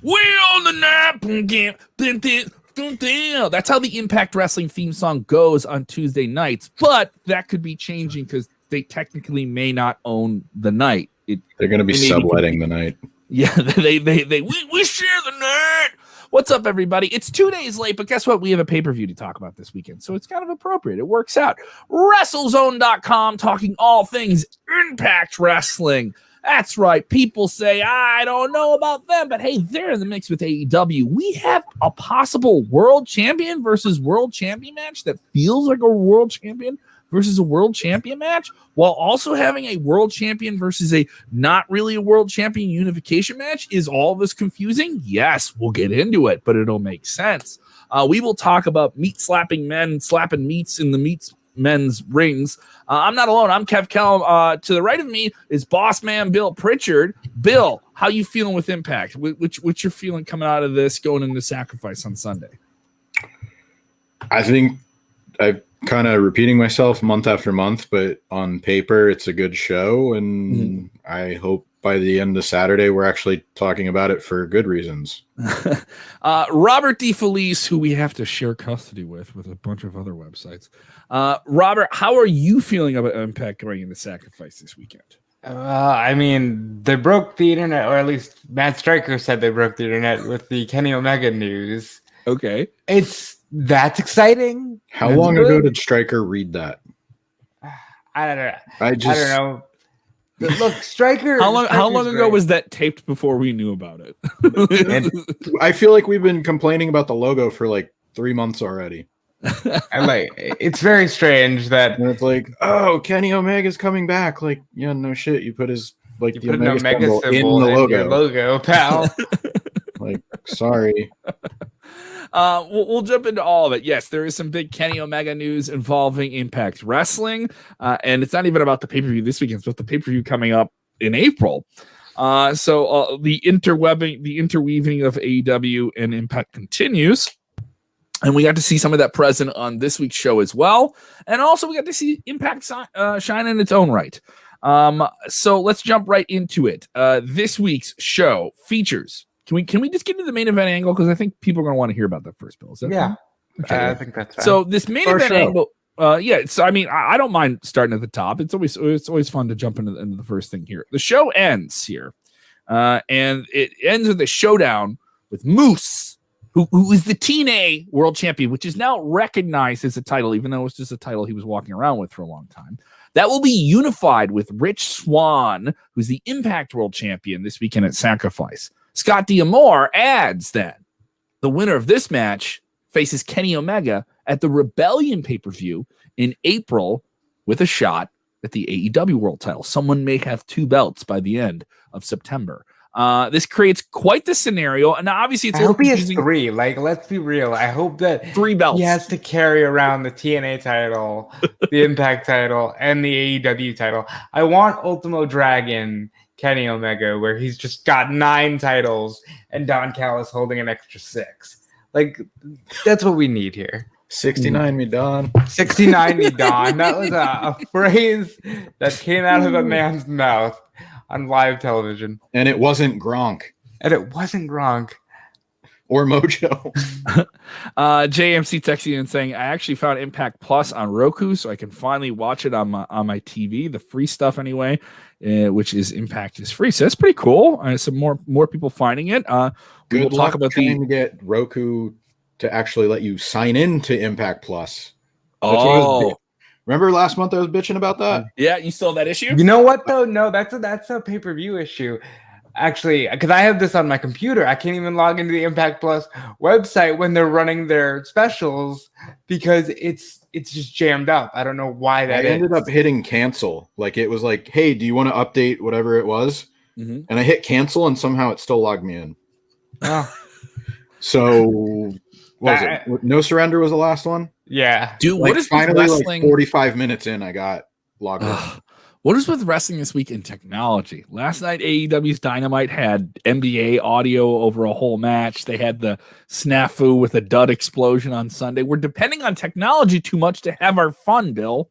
We on the night. That's how the Impact Wrestling theme song goes on Tuesday nights, but that could be changing because they technically may not own the night. They're going to be subletting the night. Yeah, we share the night. What's up, everybody? It's 2 days late, but guess what? We have a pay-per-view to talk about this weekend, so it's kind of appropriate. It works out. WrestleZone.com, talking all things Impact Wrestling. That's right. People say, I don't know about them, but hey, they're in the mix with AEW. We have a possible world champion versus world champion match that feels like a world champion versus a world champion match, while also having a world champion versus a not really a world champion unification match. Is all this confusing? Yes, we'll get into it, but it'll make sense. We will talk about meat slapping men slapping meats in the men's rings. I'm not alone. I'm Kev Kellam. To the right of me is bossman Bill Pritchard. Bill, how you feeling with Impact? What's your feeling coming out of this, going into Sacrifice on Sunday? I think I'm kind of repeating myself month after month, but on paper, it's a good show, and I hope by the end of Saturday, we're actually talking about it for good reasons. Robert DeFelice, who we have to share custody with a bunch of other websites. Robert, how are you feeling about Impact going into Sacrifice this weekend? I mean, they broke the internet, or at least Matt Stryker said they broke the internet with the Kenny Omega news. Okay. That's exciting. How long ago did Stryker read that? I don't know. I don't know. Look, Stryker. How long ago was that taped before we knew about it? I feel like we've been complaining about the logo for like 3 months already. It's very strange that it's like, oh, Kenny Omega's coming back. Like, yeah, no shit. You put his the Omega symbol in the logo, pal. Like, sorry. We'll jump into all of it. Yes, there is some big Kenny Omega news involving Impact Wrestling, and it's not even about the pay-per-view this weekend, it's about the pay-per-view coming up in April. So the interweaving of AEW and Impact continues, and we got to see some of that present on this week's show as well, and also we got to see Impact shine in its own right. So let's jump right into it. This week's show features. Can we just get to the main event angle? Because I think people are going to want to hear about that first, Bill. Is that fine? Okay. I think that's fine. So this main event angle, So I mean, I don't mind starting at the top. It's always fun to jump into the first thing here. The show ends here, and it ends with a showdown with Moose, who is the TNA World Champion, which is now recognized as a title, even though it's just a title he was walking around with for a long time. That will be unified with Rich Swann, who's the Impact World Champion this weekend at Sacrifice. Scott D'Amore adds that the winner of this match faces Kenny Omega at the Rebellion pay-per-view in April with a shot at the AEW World title. Someone may have 2 belts by the end of September. This creates quite the scenario, and obviously it's I hope he has 3. Like, let's be real. I hope that 3 belts. He has to carry around the TNA title, the Impact title, and the AEW title. I want Ultimo Dragon Kenny Omega, where he's just got 9 titles and Don Callis holding an extra 6. Like, that's what we need here. 69 me Don. 69 me Don. That was a phrase that came out of a man's mouth on live television. And it wasn't Gronk. Or Mojo. JMC texting and saying, I actually found Impact Plus on Roku, so I can finally watch it on my TV, the free stuff anyway, which is Impact is free. So that's pretty cool. Some more people finding it. We will talk about trying to get Roku to actually let you sign in to Impact Plus. Remember last month I was bitching about that? Yeah, you still have that issue? You know what though? No, that's a pay-per-view issue. Actually, because I have this on my computer, I can't even log into the Impact Plus website when they're running their specials because it's just jammed up. I don't know why that is. I ended up hitting cancel. Like, it was like, hey, do you want to update whatever it was? Mm-hmm. And I hit cancel, and somehow it still logged me in. Oh. So, what was it? No Surrender was the last one? Yeah. Dude, what is finally wrestling? 45 minutes in, I got logged in. What is with wrestling this week in technology? Last night, AEW's Dynamite had NBA audio over a whole match. They had the snafu with a dud explosion on Sunday. We're depending on technology too much to have our fun, Bill.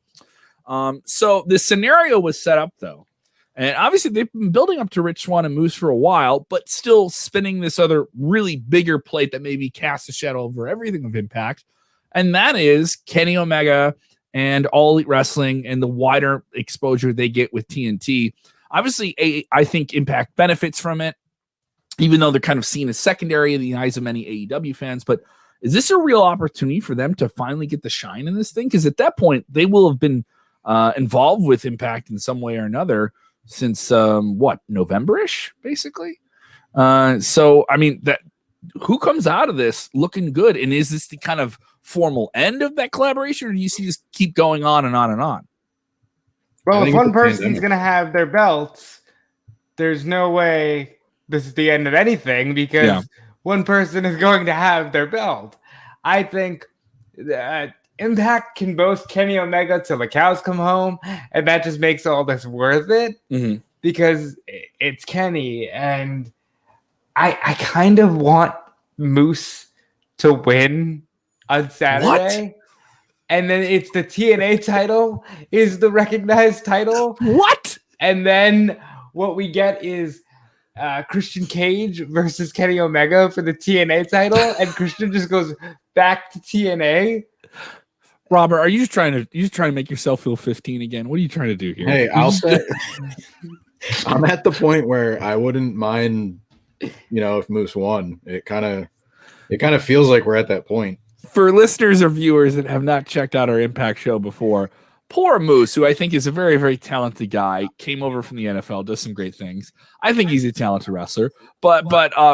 So the scenario was set up, though, And obviously they've been building up to Rich Swann and Moose for a while, but still spinning this other really bigger plate that maybe casts a shadow over everything of Impact. And that is Kenny Omega and All Elite Wrestling and the wider exposure they get with TNT. Obviously, I think Impact benefits from it, even though they're kind of seen as secondary in the eyes of many AEW fans. But is this a real opportunity for them to finally get the shine in this thing? Because at that point, they will have been involved with Impact in some way or another since November-ish, basically. So I mean, that who comes out of this looking good, and is this the kind of formal end of that collaboration, or do you see this keep going on and on and on? Well, if one person's going to have their belts, there's no way this is the end of anything, because one person is going to have their belt. I think that Impact can boast Kenny Omega till the cows come home, and that just makes all this worth it, because it's Kenny. And I kind of want Moose to win on Saturday. What? And then it's the TNA title is the recognized title. What? And then what we get is Christian Cage versus Kenny Omega for the TNA title, and Christian just goes back to TNA. Robert, are you just trying to make yourself feel 15 again? What are you trying to do here? Hey, I'll say I'm at the point where I wouldn't mind, if Moose won. It kind of feels like we're at that point. For listeners or viewers that have not checked out our Impact show before, poor Moose, who I think is a very, very talented guy, came over from the NFL, does some great things. I think he's a talented wrestler, but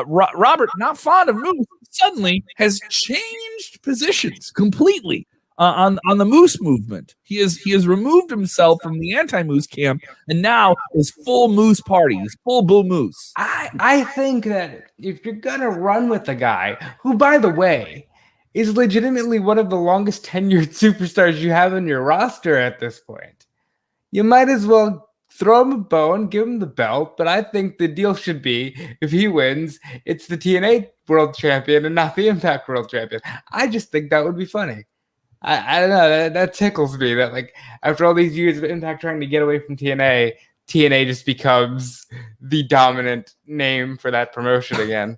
Robert, not fond of Moose, suddenly has changed positions completely on the Moose movement. He has removed himself from the anti-Moose camp and now is full Moose party. He's full Boo Moose. I think that if you're gonna run with the guy, who, by the way, is legitimately one of the longest tenured superstars you have on your roster at this point, you might as well throw him a bone, give him the belt. But I think the deal should be, if he wins, it's the TNA World Champion and not the Impact World Champion. I just think that would be funny. I don't know. That tickles me that, like, after all these years of Impact trying to get away from TNA just becomes the dominant name for that promotion again.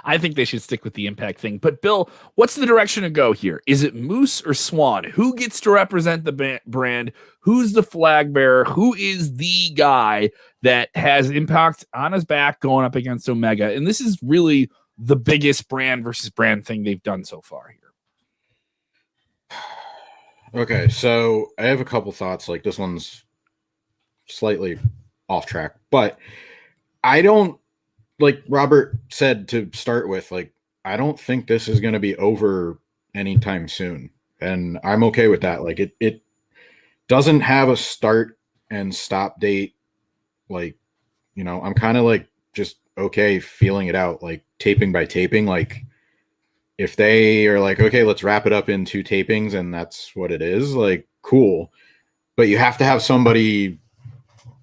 I think they should stick with the Impact thing. But Bill, what's the direction to go here? Is it Moose or Swann? Who gets to represent the brand? Who's the flag bearer? Who is the guy that has Impact on his back going up against Omega? And this is really the biggest brand versus brand thing they've done so far here. Okay, so I have a couple thoughts. Like, this one's slightly off track, but I don't, like Robert said to start with, like, I don't think this is going to be over anytime soon. And I'm okay with that. Like, it doesn't have a start and stop date. Like, I'm kind of like just okay feeling it out, like taping by taping. Like, if they are like, okay, let's wrap it up in 2 tapings and that's what it is, like, cool. But you have to have somebody,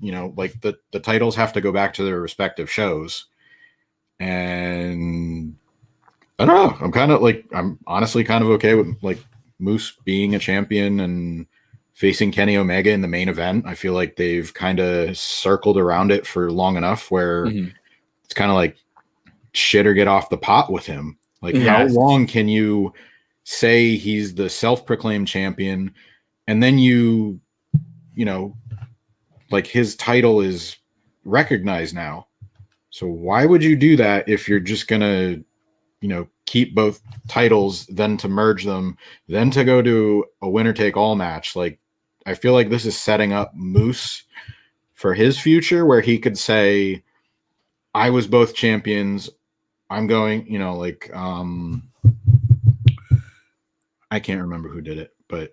like the titles have to go back to their respective shows. And I don't know. I'm honestly kind of okay with, like, Moose being a champion and facing Kenny Omega in the main event. I feel like they've kind of circled around it for long enough where it's kind of like shit or get off the pot with him. Like, how long can you say he's the self-proclaimed champion and then like, his title is recognized now? So why would you do that if you're just going to, keep both titles, then to merge them, then to go to a winner-take-all match? Like, I feel like this is setting up Moose for his future, where he could say, I was both champions. I'm going, I can't remember who did it, but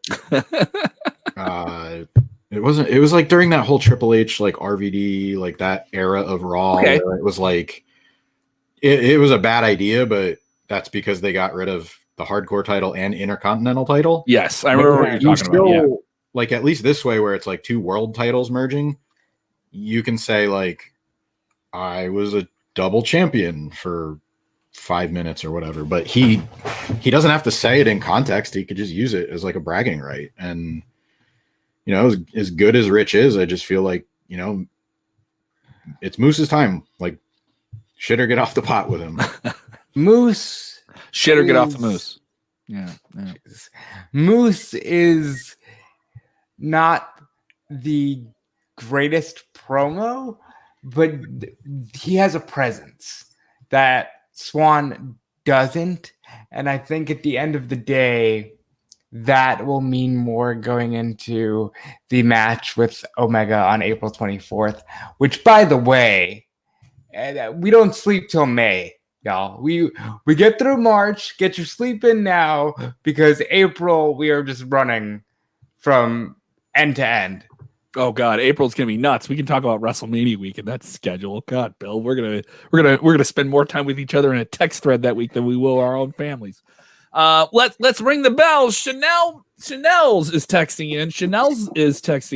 it was like during that whole Triple H, like, RVD, like that era of Raw, where it was like, it was a bad idea, but that's because they got rid of the hardcore title and intercontinental title. Yes, I remember what you're talking about. Yeah. Like, at least this way, where it's like 2 world titles merging, you can say, like, I was a double champion for 5 minutes or whatever, but he doesn't have to say it in context. He could just use it as like a bragging right. And as good as Rich is, I just feel like it's Moose's time. Like, shit or get off the pot with him. Moose. Shit or get off the moose. Yeah. Moose is not the greatest promo, but he has a presence that Swann doesn't. And I think at the end of the day, that will mean more going into the match with Omega on April 24th, which, by the way, we don't sleep till May, y'all. We get through March. Get your sleep in now, because April we are just running from end to end. Oh God, April's gonna be nuts. We can talk about WrestleMania week and that's schedule. God, Bill, we're gonna spend more time with each other in a text thread that week than we will our own families. Let's ring the bell. Chanel's is texting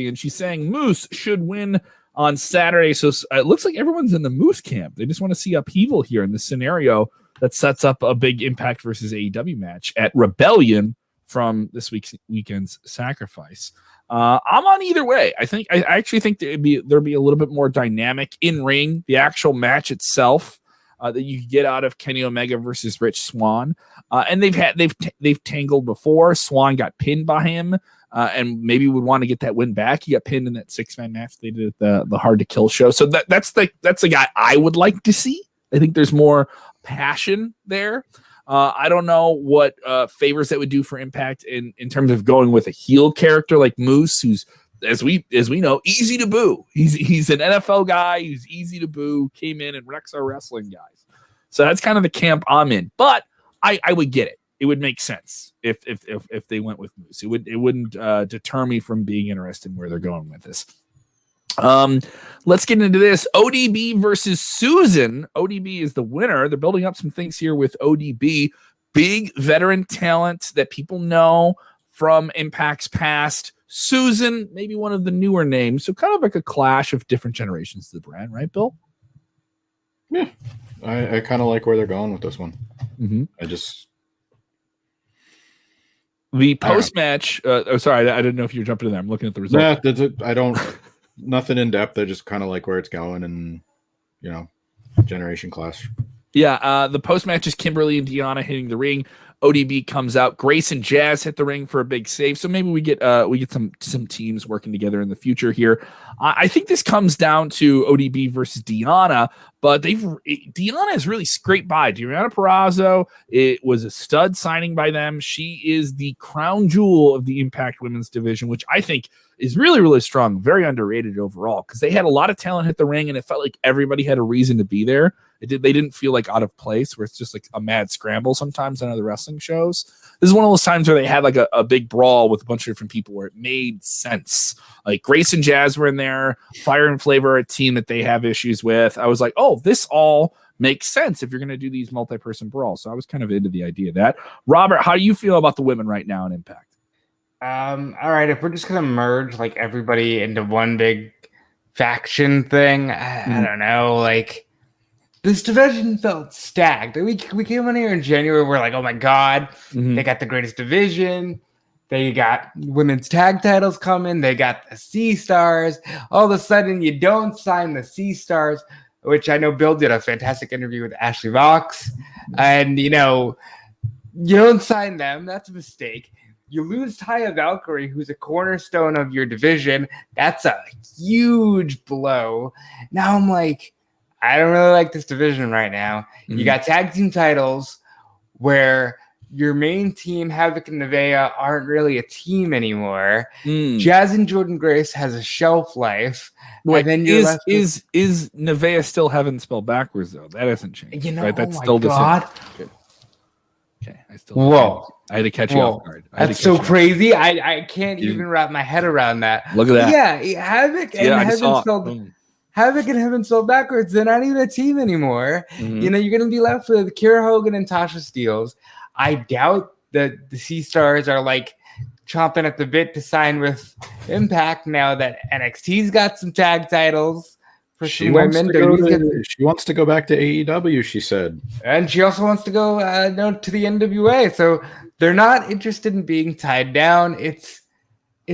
in. She's saying Moose should win on Saturday. So it looks like everyone's in the Moose camp. They just want to see upheaval here in this scenario that sets up a big Impact versus AEW match at Rebellion from this weekend's Sacrifice. I'm on either way. I actually think there'd be a little bit more dynamic in ring. The actual match itself that you could get out of Kenny Omega versus Rich Swann, and they've tangled before. Swann got pinned by him, and maybe would want to get that win back. He got pinned in that 6-man match they did at the Hard to Kill show. So that's the guy I would like to see. I think there's more passion there. I don't know what favors that would do for Impact in terms of going with a heel character like Moose, who's as we know, easy to boo. He's an NFL guy. He's easy to boo. Came in and wrecks our wrestling guys. So that's kind of the camp I'm in. But I would get it. It would make sense if they went with Moose. It wouldn't deter me from being interested in where they're going with this. Let's get into this. ODB versus Susan. ODB is the winner. They're building up some things here with ODB. Big veteran talent that people know from Impact's past. Susan, maybe one of the newer names. So kind of like a clash of different generations of the brand, right, Bill? Yeah. I kind of like where they're going with this one. Mm-hmm. The post-match. Sorry, I didn't know if you were jumping in there. I'm looking at the results. Yeah, I don't. Nothing in depth. I just kind of like where it's going, and generation clash. Yeah, the post-match is Kimberly and Deanna hitting the ring. ODB comes out. Grace and Jazz hit the ring for a big save. So maybe we get some teams working together in the future here. I think this comes down to ODB versus Deanna, but Deanna has really scraped by. Deanna Purrazzo, it was a stud signing by them. She is the crown jewel of the Impact Women's Division, which I think is really, really strong, very underrated overall, because they had a lot of talent hit the ring, and it felt like everybody had a reason to be there. They didn't feel like out of place, where it's just like a mad scramble sometimes on other wrestling shows. This is one of those times where they had like a big brawl with a bunch of different people where it made sense. Like Grace and Jazz were in there. Fire and Flavor, a team that they have issues with. I was like, oh, this all makes sense if you're going to do these multi-person brawls. So I was kind of into the idea of that. Robert, how do you feel about the women right now in Impact? All right, if we're just gonna merge like everybody into one big faction thing, I don't know. Like, this division felt stacked. We came in here in January. We're like, oh my god, they got the greatest division. They got women's tag titles coming. They got the C Stars. All of a sudden, you don't sign the C Stars, which I know Bill did a fantastic interview with Ashley Vox, and you don't sign them. That's a mistake. You lose Taya Valkyrie, who's a cornerstone of your division. That's a huge blow. Now I'm like, I don't really like this division right now. You got tag team titles where your main team, Havoc and Nevaeh, aren't really a team anymore. Jazz and Jordan Grace has a shelf life. Wait, and then is Nevaeh still having spelled backwards though? That hasn't changed. Right? That's still the same. Okay, I had to catch you off guard. That's so crazy. I can't even wrap my head around that. Look at that. Yeah, Havoc and Heaven spelled backwards. They're not even a team anymore. You're going to be left with Kiera Hogan and Tasha Steelz. I doubt that the Sea Stars are like chomping at the bit to sign with Impact now that NXT's got some tag titles. She wants to go back to AEW, she said. And she also wants to go to the NWA. So they're not interested in being tied down. It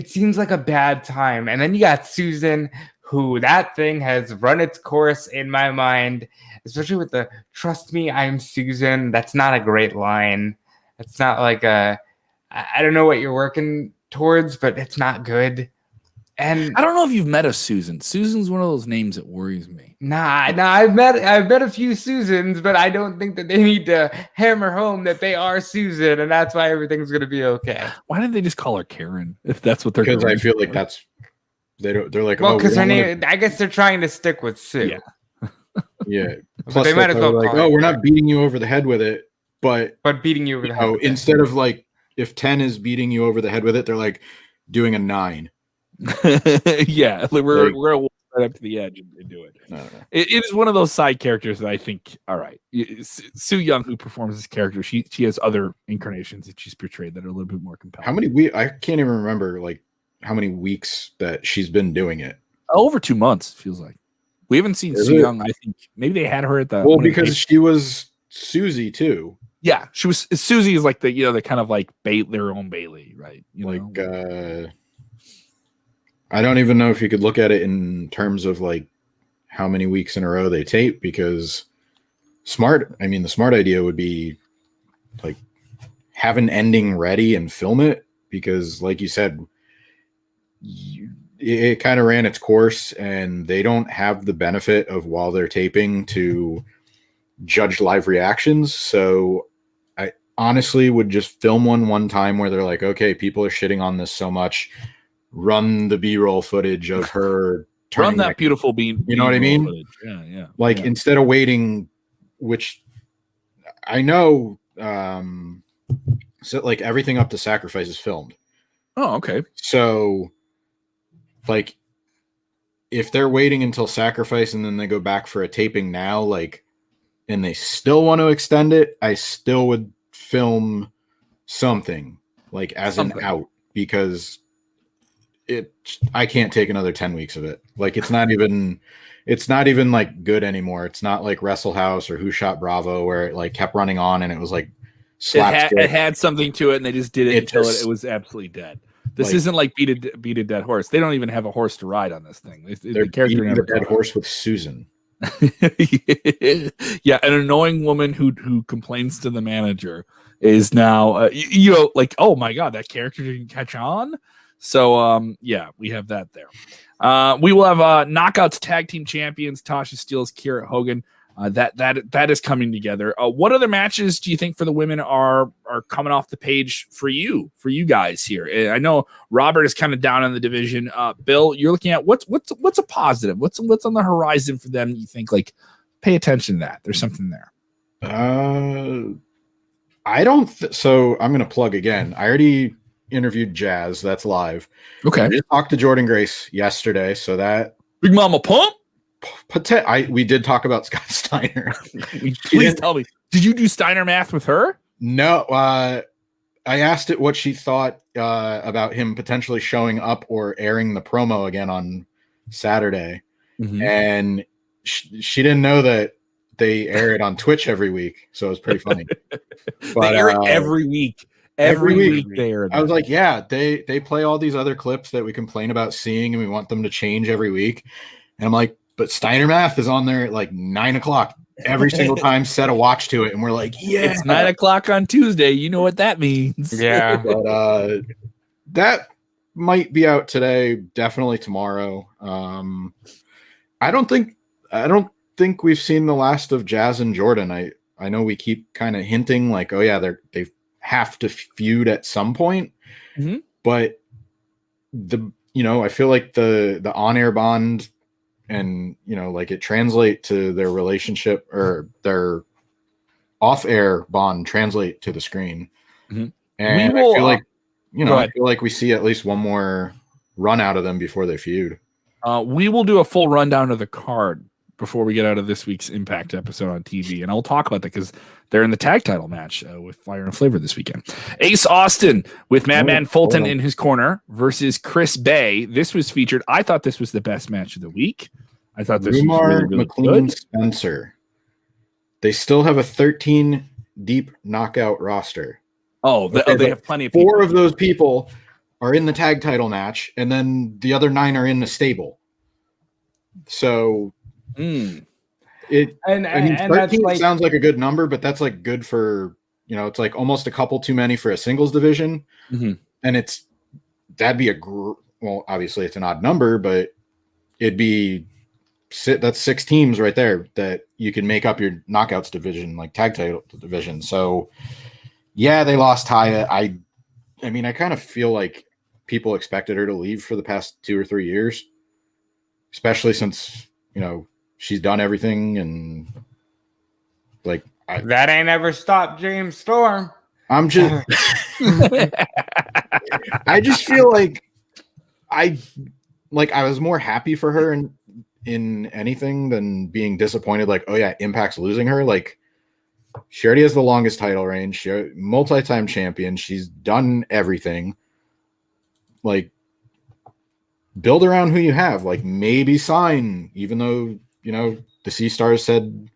seems like a bad time. And then you got Susan, who that thing has run its course in my mind, especially with the "Trust me, I'm Susan." That's not a great line. It's not like I don't know what you're working towards, but it's not good. And I don't know if you've met a Susan. Susan's one of those names that worries me. Nah. I've met a few Susans, but I don't think that they need to hammer home that they are Susan, and that's why everything's gonna be okay. Why didn't they just call her Karen if that's what they're Because going I feel for? like that's they're like, Well, oh, because we her don't name, I guess they're trying to stick with Sue. Yeah. yeah. But Plus, they might as well like, call oh, it we're not beating you over the head with it, but But beating you over the head. with it. instead of like if 10 is beating you over the head with it, they're like doing a 9. Yeah, we're gonna walk right up to the edge and do it. No. It is one of those side characters that I think, all right, Sue Young, who performs this character, she has other incarnations that she's portrayed that are a little bit more compelling. How many I can't even remember like how many weeks that she's been doing it. Over 2 months, feels like. We haven't seen Is Sue it? Young. I think maybe they had her at the Because she was Susie too. yeah, she was. Susie is like the kind of like their own Bailey, right? I don't even know if you could look at it in terms of like how many weeks in a row they tape, because the smart idea would be like have an ending ready and film it, because like you said, it kind of ran its course and they don't have the benefit of while they're taping to judge live reactions. So I honestly would just film one time where they're like, okay, people are shitting on this so much, run the B-roll footage of her run that beautiful bean. You know what I mean? Footage. Yeah. Like instead of waiting, which I know, so like everything up to Sacrifice is filmed. Oh, okay. So like if they're waiting until Sacrifice and then they go back for a taping now, like, and they still want to extend it, I still would film something like as an out, because I can't take another 10 weeks of it. Like it's not even like good anymore. It's not like Wrestle House or Who Shot Bravo where it like kept running on and it was like slapstick. It had something to it and they just did it until it was absolutely dead. This isn't like beat a dead horse. They don't even have a horse to ride on this thing. They're the character beating a dead horse with Susan. Yeah, an annoying woman who complains to the manager is now like, oh my god, that character didn't catch on. So yeah, we have that there. We will have Knockouts Tag Team Champions Tasha Steelz, Kiera Hogan. That is coming together. What other matches do you think for the women are coming off the page for you guys here? I know Robert is kind of down in the division. Bill, you're looking at what's a positive? What's on the horizon for them? You think like pay attention to that. There's something there. I don't. So I'm going to plug again. I already interviewed Jazz. That's live. Okay. I just talked to Jordan Grace yesterday. So that Big Mama Pump. We did talk about Scott Steiner. Please tell me, did you do Steiner math with her? No. I asked it what she thought about him potentially showing up or airing the promo again on Saturday, and she didn't know that they air it on Twitch every week, so it was pretty funny. But they air it every week. Every week they air it. I was like, yeah, they play all these other clips that we complain about seeing, and we want them to change every week. And I'm like, but Steiner Math is on there at like 9:00 every single time. Set a watch to it, and we're like, yeah, it's 9:00 on Tuesday. You know what that means? Yeah, but that might be out today. Definitely tomorrow. I don't think we've seen the last of Jazz and Jordan. I know we keep kind of hinting like, oh yeah, they have to feud at some point, but I feel like the on-air bond and like it translate to their relationship, or their off-air bond translate to the screen. And I feel like I feel like we see at least one more run out of them before they feud. We will do a full rundown of the card before we get out of this week's Impact episode on TV, and I'll talk about that because they're in the tag title match with Fire and Flavor this weekend. Ace Austin with Madman Fulton in his corner versus Chris Bay. This was featured. I thought this was the best match of the week. I thought this was really, really McLean good. Spencer. They still have a 13 deep knockout roster. Oh, they have plenty of people. 4 of those people are in the tag title match, and then the other 9 are in the stable. So and 13 that's like, sounds like a good number, but that's like good for, it's like almost a couple too many for a singles division. Mm-hmm. And that'd be well, obviously it's an odd number, but that's 6 teams right there that you can make up your knockouts division, like tag title division. So yeah, they lost Taya. I mean, I kind of feel like people expected her to leave for the past 2 or 3 years, especially since, she's done everything. And like, that ain't ever stopped James Storm. I'm just, I just feel like I was more happy for her in anything than being disappointed. Like, oh yeah, Impact's losing her. Like, she already has the longest title reign. She's multi-time champion. She's done everything. Like, build around who you have. Like, maybe sign, even though, the Sea Stars said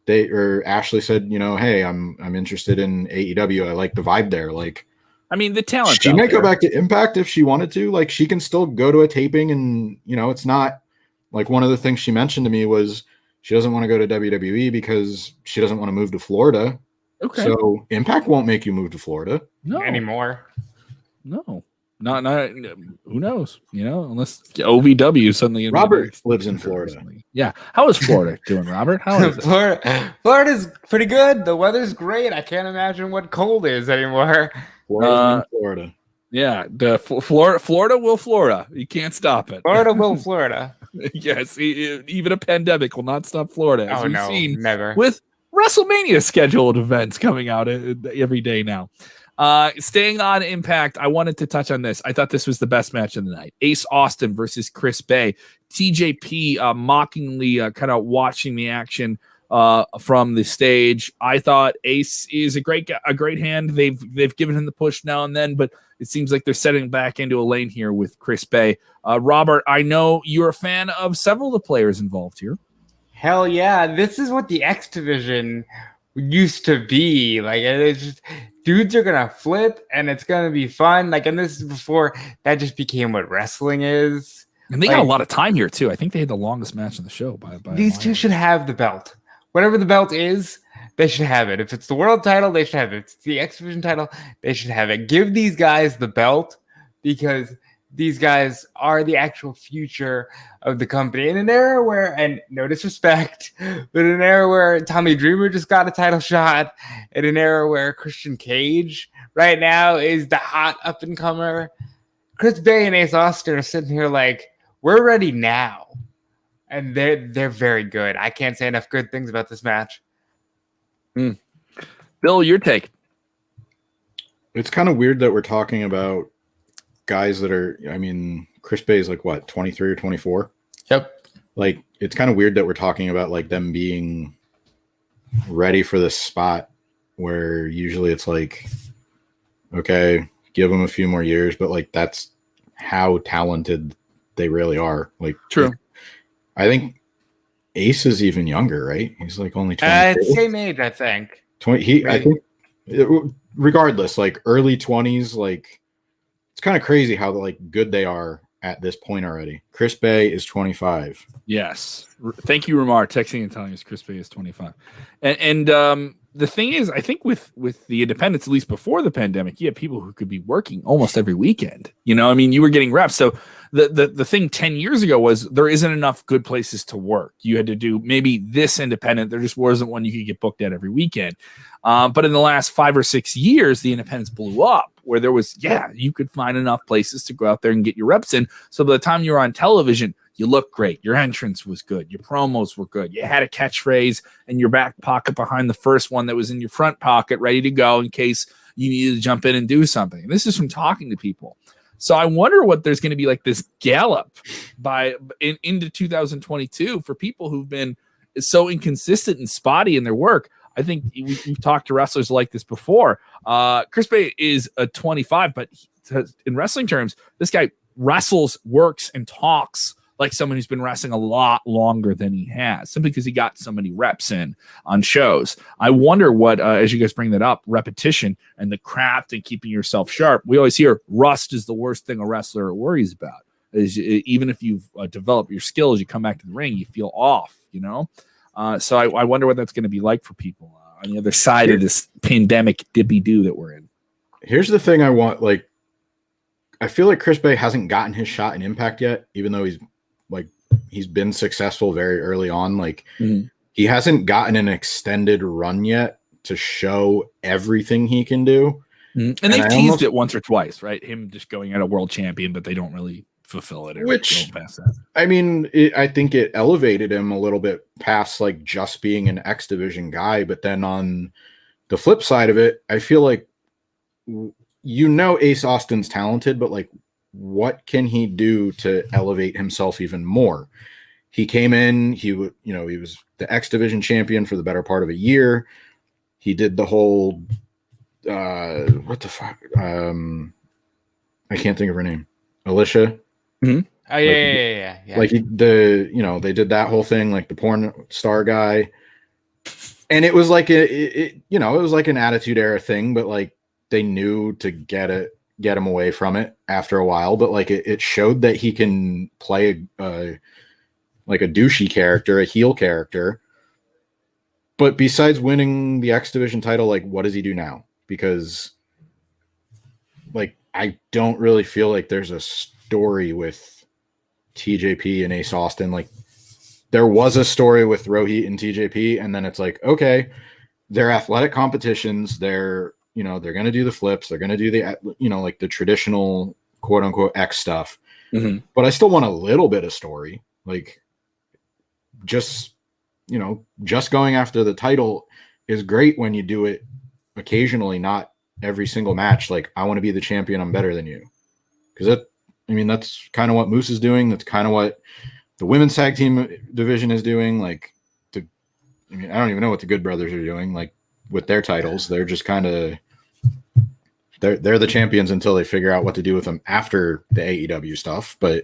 Ashley said, hey, I'm interested in AEW. I like the vibe there. Like, I mean, the talent. She might go back to Impact if she wanted to. Like, she can still go to a taping, and it's not like, one of the things she mentioned to me was she doesn't want to go to WWE because she doesn't want to move to Florida. Okay. So Impact won't make you move to Florida anymore. No. Not who knows, unless OVW suddenly. Robert lives in Florida. Yeah. How is Florida doing, Robert? How is it? Florida's pretty good. The weather's great. I can't imagine what cold is anymore. Florida. Yeah. The Florida will Florida. You can't stop it. Florida will Florida. Yes. Even a pandemic will not stop Florida. As we've seen never. With WrestleMania scheduled events coming out every day now. Staying on Impact, I wanted to touch on this. I thought this was the best match of the night. Ace Austin versus Chris Bay. TJP mockingly kind of watching the action from the stage. I thought Ace is a great hand. They've given him the push now and then, but it seems like they're setting back into a lane here with Chris Bay. Robert, I know you're a fan of several of the players involved here. Hell yeah. This is what the X Division used to be. Like, it's just, dudes are gonna flip and it's gonna be fun. Like, and this is before that just became what wrestling is. And they got a lot of time here too. I think they had the longest match in the show. By these two should have the belt. Whatever the belt is, they should have it. If it's the world title, they should have it. If it's the X Division title, they should have it. Give these guys the belt, because these guys are the actual future of the company. In an era where, and no disrespect, but in an era where Tommy Dreamer just got a title shot, in an era where Christian Cage right now is the hot up-and-comer, Chris Bay and Ace Austin are sitting here like, we're ready now. And they're very good. I can't say enough good things about this match. Bill, your take. It's kind of weird that we're talking about guys that are, Chris Bay is like what, 23 or 24? Yep. Like, it's kind of weird that we're talking about like them being ready for this spot, where usually it's like, okay, give them a few more years, but like, that's how talented they really are. Like, true. I think Ace is even younger, right? He's like only 20. Same age, I think. 20. I think, regardless, like early 20s, like, it's kind of crazy how like good they are at this point already. Chris Bay is 25. Yes. Thank you, Ramar, texting and telling us Chris Bay is 25. And the thing is, I think with the independents, at least before the pandemic, you had people who could be working almost every weekend. You were getting reps. So the thing 10 years ago was there isn't enough good places to work. You had to do maybe this independent. There just wasn't one you could get booked at every weekend. But in the last 5 or 6 years, the independents blew up, where there was, you could find enough places to go out there and get your reps in. So by the time you were on television, you looked great. Your entrance was good. Your promos were good. You had a catchphrase in your back pocket behind the first one that was in your front pocket, ready to go in case you needed to jump in and do something. And this is from talking to people. So I wonder what there's going to be like this gallop into 2022 for people who've been so inconsistent and spotty in their work. I think we've talked to wrestlers like this before. Chris Bay is a 25, but in wrestling terms, this guy wrestles, works, and talks like someone who's been wrestling a lot longer than he has, simply because he got so many reps in on shows. I wonder what, as you guys bring that up, repetition and the craft and keeping yourself sharp. We always hear rust is the worst thing a wrestler worries about. Even if you've developed your skills, you come back to the ring, you feel off, So I wonder what that's going to be like for people on the other side of this pandemic dippy-doo that we're in. Here's the thing I want, like, I feel like Chris Bay hasn't gotten his shot in Impact yet, even though he's been successful very early on. Like, he hasn't gotten an extended run yet to show everything he can do. And they've teased it once or twice, right? Him just going at a world champion, but they don't really fulfill it. Which, I mean, I think it elevated him a little bit past like just being an X Division guy. But then on the flip side of it, I feel like, Ace Austin's talented, but like, what can he do to elevate himself even more? He came in, he was the X Division champion for the better part of a year. He did the whole, what the fuck? I can't think of her name. Alicia. Oh yeah. Like they did that whole thing, like the porn star guy, and it was like it was like an Attitude Era thing, but like they knew to get him away from it after a while. But like it showed that he can play like a douchey character, a heel character. But besides winning the X Division title, like, what does he do now? Because, like, I don't really feel like there's a story with TJP and Ace Austin. Like, there was a story with Rohit and TJP, and then it's like, okay, they're athletic competitions. They're going to do the flips. They're going to do the, like the traditional quote unquote X stuff. But I still want a little bit of story. Like, just going after the title is great when you do it occasionally, not every single match. Like, I want to be the champion. I'm better than you. Because that's kind of what Moose is doing. That's kind of what the women's tag team division is doing. Like, I don't even know what the Good Brothers are doing. Like, with their titles, they're just kind of, they're the champions until they figure out what to do with them after the AEW stuff. But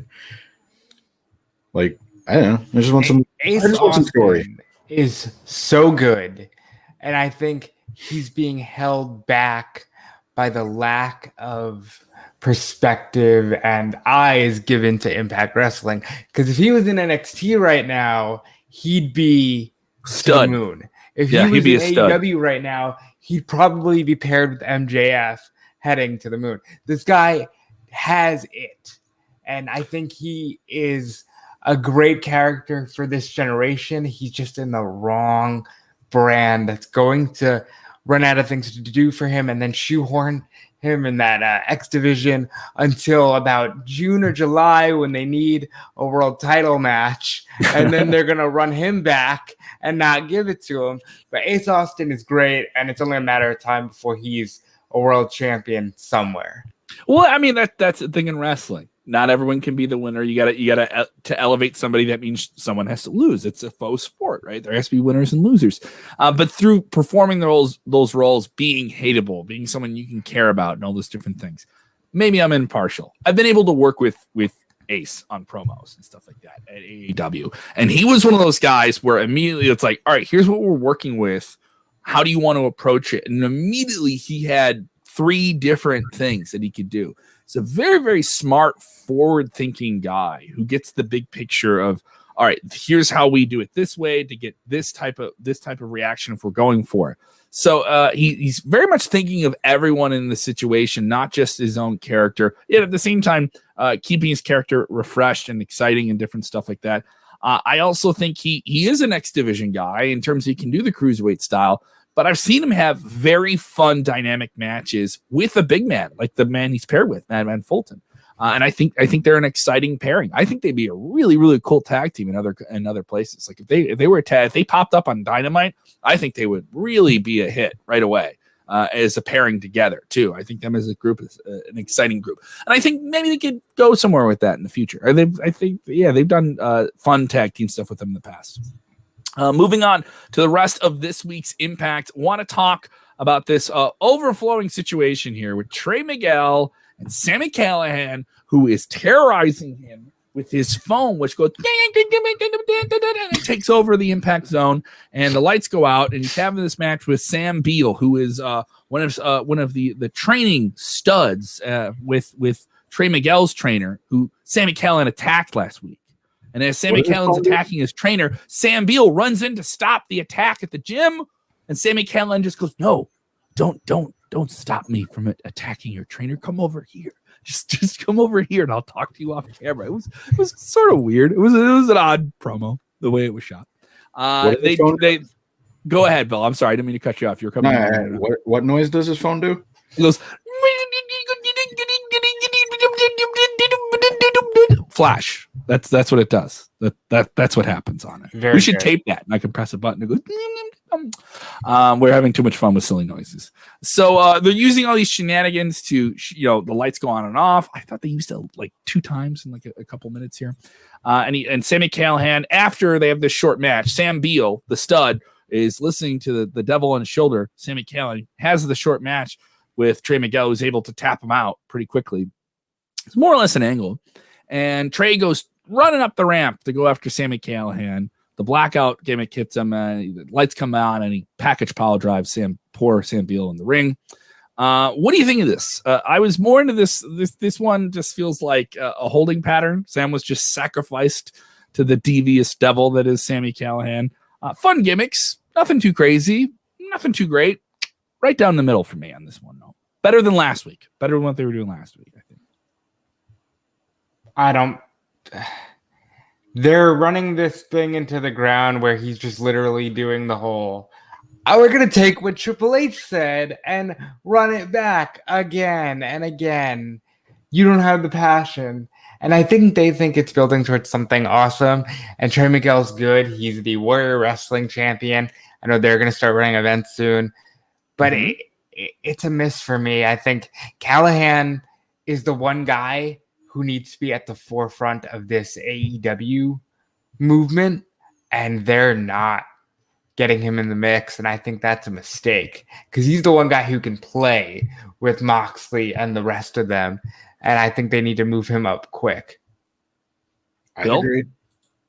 like, I don't know. I just want some story. Is so good, and I think he's being held back by the lack of perspective and eyes given to Impact Wrestling. Because if he was in NXT right now, he'd be stud. To the moon. If he was in AEW right now, he'd probably be paired with MJF heading to the moon. This guy has it, and I think he is a great character for this generation. He's just in the wrong brand that's going to run out of things to do for him and then shoehorn him in that X Division until about June or July when they need a world title match. And then they're going to run him back and not give it to him. But Ace Austin is great, and it's only a matter of time before he's a world champion somewhere. Well, I mean, that's the thing in wrestling. Not everyone can be the winner. You gotta to elevate somebody. That means someone has to lose. It's a faux sport, right? There has to be winners and losers. But through performing those roles, being hateable, being someone you can care about, and all those different things, maybe I'm impartial. I've been able to work with Ace on promos and stuff like that at AEW, and he was one of those guys where immediately it's like, all right, here's what we're working with. How do you want to approach it? And immediately he had 3 different things that he could do. He's a very, very smart, forward-thinking guy who gets the big picture of, all right, here's how we do it this way to get this type of reaction if we're going for it. So he's very much thinking of everyone in the situation, not just his own character, yet at the same time keeping his character refreshed and exciting and different stuff like that. I also think he is an X Division guy in terms of he can do the cruiserweight style, but I've seen him have very fun, dynamic matches with a big man, like the man he's paired with, Madman Fulton. And I think they're an exciting pairing. I think they'd be a really, really cool tag team in other places. Like if they popped up on Dynamite, I think they would really be a hit right away as a pairing together too. I think them as a group is an exciting group, and I think maybe they could go somewhere with that in the future. They've done fun tag team stuff with them in the past. Moving on to the rest of this week's Impact, want to talk about this overflowing situation here with Trey Miguel and Sami Callihan, who is terrorizing him with his phone, which goes and takes over the Impact Zone, and the lights go out, and he's having this match with Sam Beal, who is one of the training studs with Trey Miguel's trainer, who Sami Callihan attacked last week. And as Sami Callihan's attacking his trainer, Sam Beal runs in to stop the attack at the gym. And Sami Callihan just goes, no, don't stop me from attacking your trainer. Come over here. Just come over here and I'll talk to you off camera. It was sort of weird. It was an odd promo, the way it was shot. They go ahead, Bill. I'm sorry. I didn't mean to cut you off. You're coming. What noise does his phone do? It goes flash. That's what it does. That's what happens on it. We should tape that, and I can press a button. It goes. We're having too much fun with silly noises. So they're using all these shenanigans to, the lights go on and off. I thought they used it like 2 times in like a couple minutes here. And Sami Callihan, after they have this short match, Sam Beal, the stud, is listening to the devil on his shoulder. Sami Callihan has the short match with Trey Miguel, who's able to tap him out pretty quickly. It's more or less an angle. And Trey goes running up the ramp to go after Sami Callihan. The blackout gimmick hits him. The lights come on, and he package pile drives poor Sam Beal in the ring. What do you think of this? I was more into this. This one just feels like a holding pattern. Sam was just sacrificed to the devious devil that is Sami Callihan. Fun gimmicks, nothing too crazy, nothing too great. Right down the middle for me on this one, though. Better than last week. Better than what they were doing last week, I think. They're running this thing into the ground where he's just literally doing the whole, we're going to take what Triple H said and run it back again and again. You don't have the passion. And I think they think it's building towards something awesome. And Trey Miguel's good. He's the Warrior Wrestling Champion. I know they're going to start running events soon. But it's a miss for me. I think Callihan is the one guy who needs to be at the forefront of this AEW movement, and they're not getting him in the mix, and I think that's a mistake because he's the one guy who can play with Moxley and the rest of them, and I think they need to move him up quick. I agree.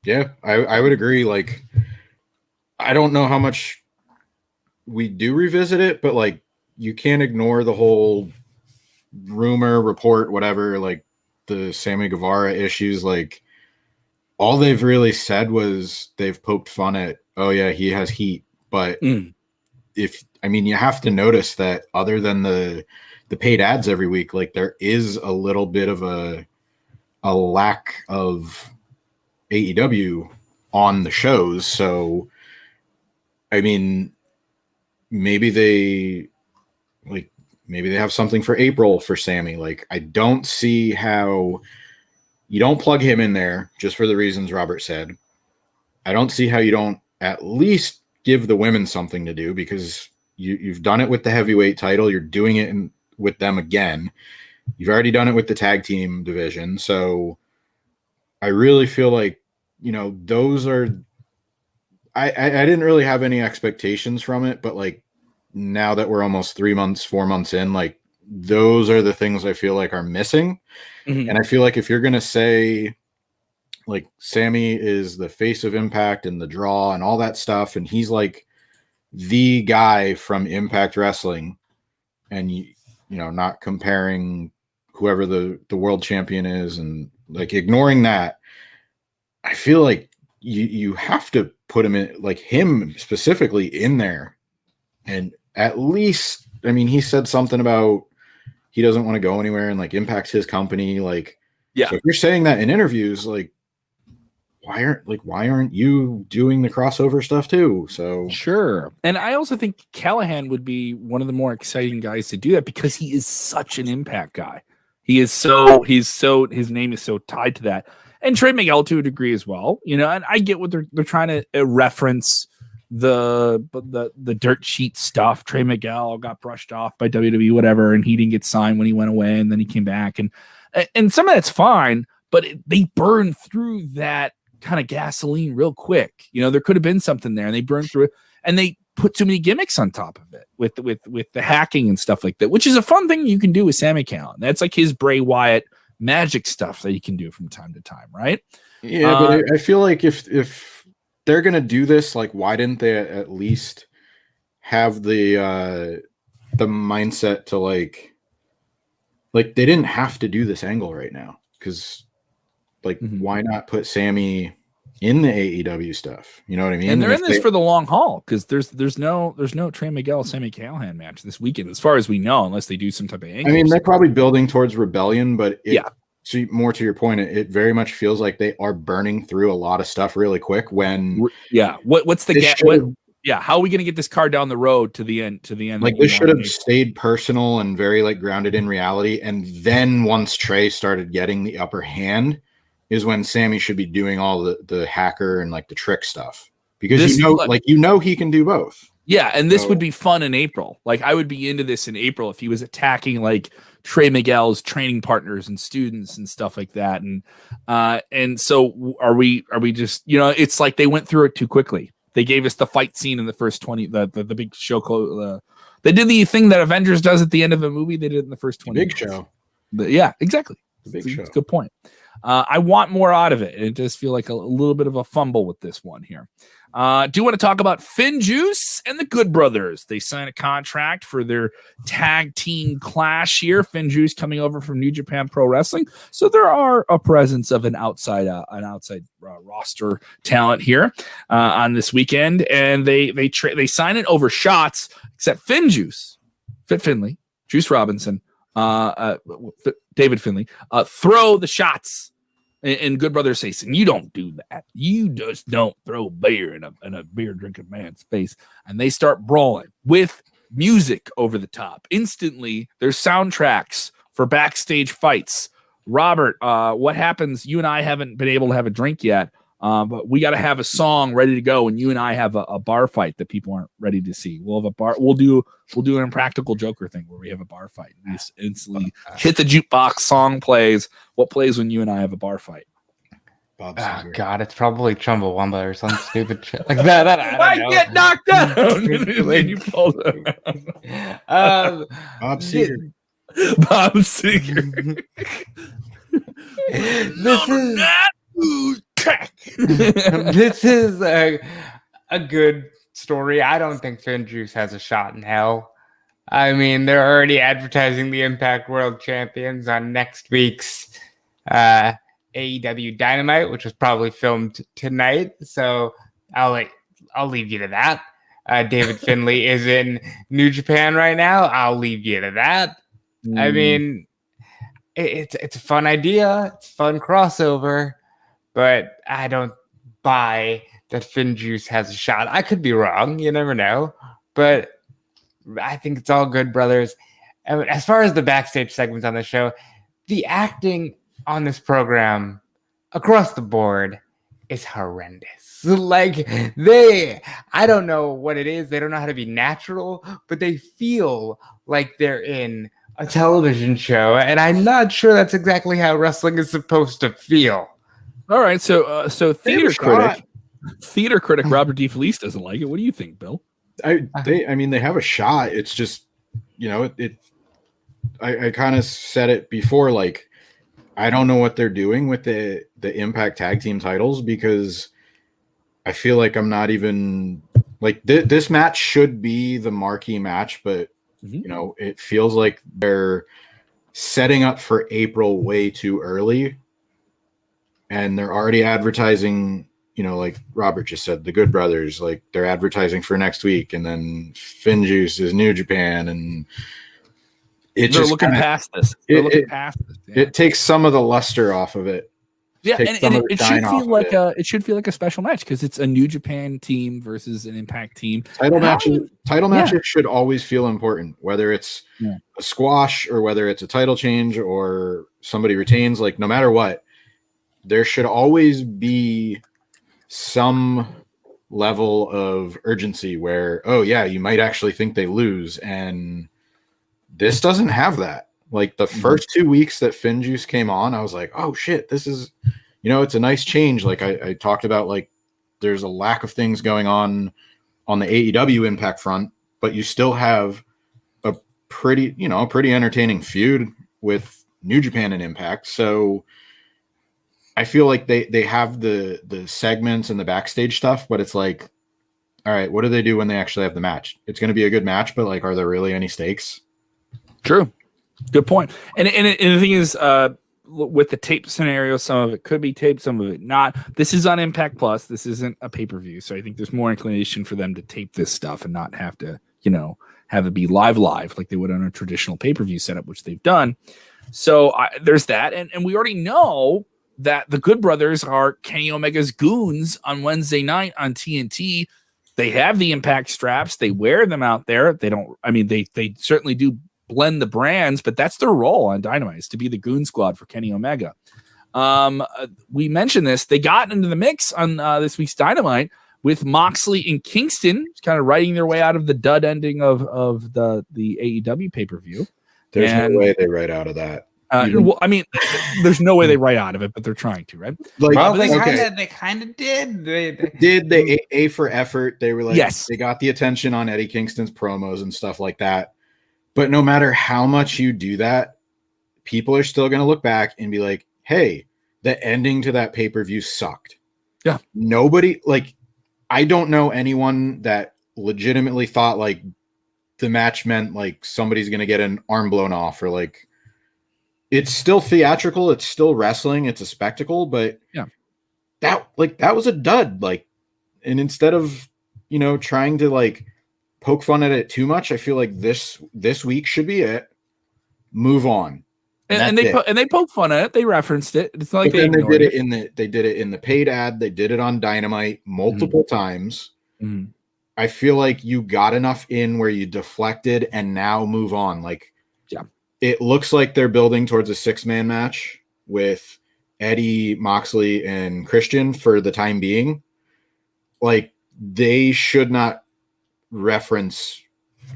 Yeah, I would agree. Like, I don't know how much we do revisit it, but, like, you can't ignore the whole rumor, report, whatever, like, the Sammy Guevara issues. Like, all they've really said was they've poked fun at, oh yeah, he has heat. But you have to notice that other than the paid ads every week, like, there is a little bit of a lack of AEW on the shows. So, I mean, maybe they have something for April for Sammy. Like, I don't see how you don't plug him in there just for the reasons Robert said. I don't see how you don't at least give the women something to do, because you've done it with the heavyweight title. You're doing it with them again. You've already done it with the tag team division. So I really feel like, those are, I didn't really have any expectations from it, but, like, now that we're almost 4 months in, like, those are the things I feel like are missing. Mm-hmm. And I feel like if you're going to say, like, Sammy is the face of Impact and the draw and all that stuff, and he's like the guy from Impact Wrestling, and not comparing whoever the world champion is and, like, ignoring that, I feel like you have to put him in, like, him specifically in there. And at least, I mean, he said something about he doesn't want to go anywhere and, like, Impact's his company. Like, yeah. So if you're saying that in interviews, like, why aren't you doing the crossover stuff too? So sure. And I also think Callihan would be one of the more exciting guys to do that, because he is such an Impact guy. His name is so tied to that. And Trey Miguel to a degree as well, and I get what they're trying to reference the dirt sheet stuff. Trey Miguel got brushed off by WWE, whatever, and he didn't get signed when he went away, and then he came back, and some of that's fine, but they burned through that kind of gasoline real quick. There could have been something there, and they burned through it, and they put too many gimmicks on top of it with the hacking and stuff like that, which is a fun thing you can do with Sami Callihan. That's like his Bray Wyatt magic stuff that you can do from time to time, right? Yeah, but I feel like if they're gonna do this, like, why didn't they at least have the mindset to, like, like they didn't have to do this angle right now because like why not put Sami in the AEW stuff? You know what I mean? And they're in this for the long haul because there's no Trey Miguel Sami Callihan match this weekend as far as we know, unless they do some type of angle. I mean, they're probably building towards Rebellion, but so more to your point, it very much feels like they are burning through a lot of stuff really quick. What's the gap? How are we going to get this car down the road to the end? Like this should have stayed personal and very like grounded in reality. And then once Trey started getting the upper hand, is when Sami should be doing all the hacker and like the trick stuff because you know he can do both. Yeah, and this would be fun in April. Like I would be into this in April if he was attacking like Trey Miguel's training partners and students and stuff like that. And so are we just, it's like they went through it too quickly. They gave us the fight scene in the first 20, the big show. They did the thing that Avengers does at the end of a movie. They did it in the first 20 big minutes. Show. Yeah, exactly. Big show. That's a good point. I want more out of it. And it does feel like a little bit of a fumble with this one here. Do you want to talk about Finn Juice and the Good Brothers? They signed a contract for their tag team clash here. Finn Juice coming over from New Japan Pro Wrestling. So there are a presence of an outside roster talent here on this weekend. And they sign it over shots, except Finn Juice, Fit Finley, Juice Robinson, David Finley, throw the shots. And Good Brothers say, you don't do that. You just don't throw beer in a beer drinking man's face. And they start brawling with music over the top. Instantly, there's soundtracks for backstage fights. Robert, what happens? You and I haven't been able to have a drink yet, but we got to have a song ready to go. And you and I have a bar fight that people aren't ready to see. We'll have a bar. We'll do an Impractical Joker thing where we have a bar fight. We just instantly hit the jukebox. Song plays. What plays when you and I have a bar fight? Oh God, it's probably Chumbawamba or some stupid shit like that. I get knocked down. And you pull Bob Seger. Bob Seger. This is a good story. I don't think Finn Juice has a shot in hell. I mean, they're already advertising the Impact World Champions on next week's AEW Dynamite, which was probably filmed tonight. So I'll leave you to that. David Finley is in New Japan right now. I'll leave you to that. I mean, it's a fun idea. It's a fun crossover, but I don't buy that Finn Juice has a shot. I could be wrong. You never know. But I think it's all good, brothers. And as far as the backstage segments on the show, the acting on this program across the board is horrendous. Like I don't know what it is. They don't know how to be natural, but they feel like they're in a television show. And I'm not sure that's exactly how wrestling is supposed to feel. All right. So theater critic Robert DeFelice doesn't like it. What do you think, Bill? I mean, they have a shot. It's just, I kind of said it before, like, I don't know what they're doing with the Impact Tag Team titles because I feel like I'm not even like this match should be the marquee match, but it feels like they're setting up for April way too early, and they're already advertising. Like Robert just said, the Good Brothers, like they're advertising for next week, and then Finn Juice is New Japan, and they're looking past this. It takes some of the luster off of it. Yeah, and it should feel like a special match because it's a New Japan team versus an Impact team. Title matches should always feel important, whether it's a squash or whether it's a title change or somebody retains. Like no matter what, there should always be some level of urgency where, oh yeah, you might actually think they lose, and this doesn't have that. Like the first 2 weeks that Finn Juice came on, I was like, oh shit, this is, it's a nice change. Like I talked about, like there's a lack of things going on the AEW Impact front, but you still have a pretty entertaining feud with New Japan and Impact. So I feel like they have the segments and the backstage stuff, but it's like, all right, what do they do when they actually have the match? It's going to be a good match, but like, are there really any stakes? True. Good point. And the thing is, with the tape scenario, some of it could be taped, some of it not. This is on Impact Plus. This isn't a pay-per-view, so I think there's more inclination for them to tape this stuff and not have to, have it be live like they would on a traditional pay-per-view setup, which they've done. So there's that, and we already know that the Good Brothers are Kenny Omega's goons on Wednesday night on TNT. They have the Impact straps. They wear them out there. They don't. I mean, they certainly do blend the brands, but that's their role on Dynamite, is to be the goon squad for Kenny Omega. We mentioned this. They got into the mix on this week's Dynamite with Moxley and Kingston, kind of riding their way out of the dud ending of the AEW pay-per-view. There's no way they write out of that. Well, I mean, there's no way they write out of it, but they're trying to, right? Well, they kind of did. They A for effort. They were like, yes, they got the attention on Eddie Kingston's promos and stuff like that. But no matter how much you do that, people are still going to look back and be like, hey, the ending to that pay-per-view sucked. Yeah. Nobody, I don't know anyone that legitimately thought the match meant somebody's going to get an arm blown off, or it's still theatrical. It's still wrestling. It's a spectacle, but yeah, that was a dud. And instead of, trying to poke fun at it too much, I feel like this week should be it. Move on. And they poke fun at it. They referenced it. It's not like they did it in the paid ad. They did it on Dynamite multiple times. Mm-hmm. I feel like you got enough in where you deflected and now move on. Yeah. It looks like they're building towards a 6-man match with Eddie, Moxley, and Christian for the time being. They should not reference.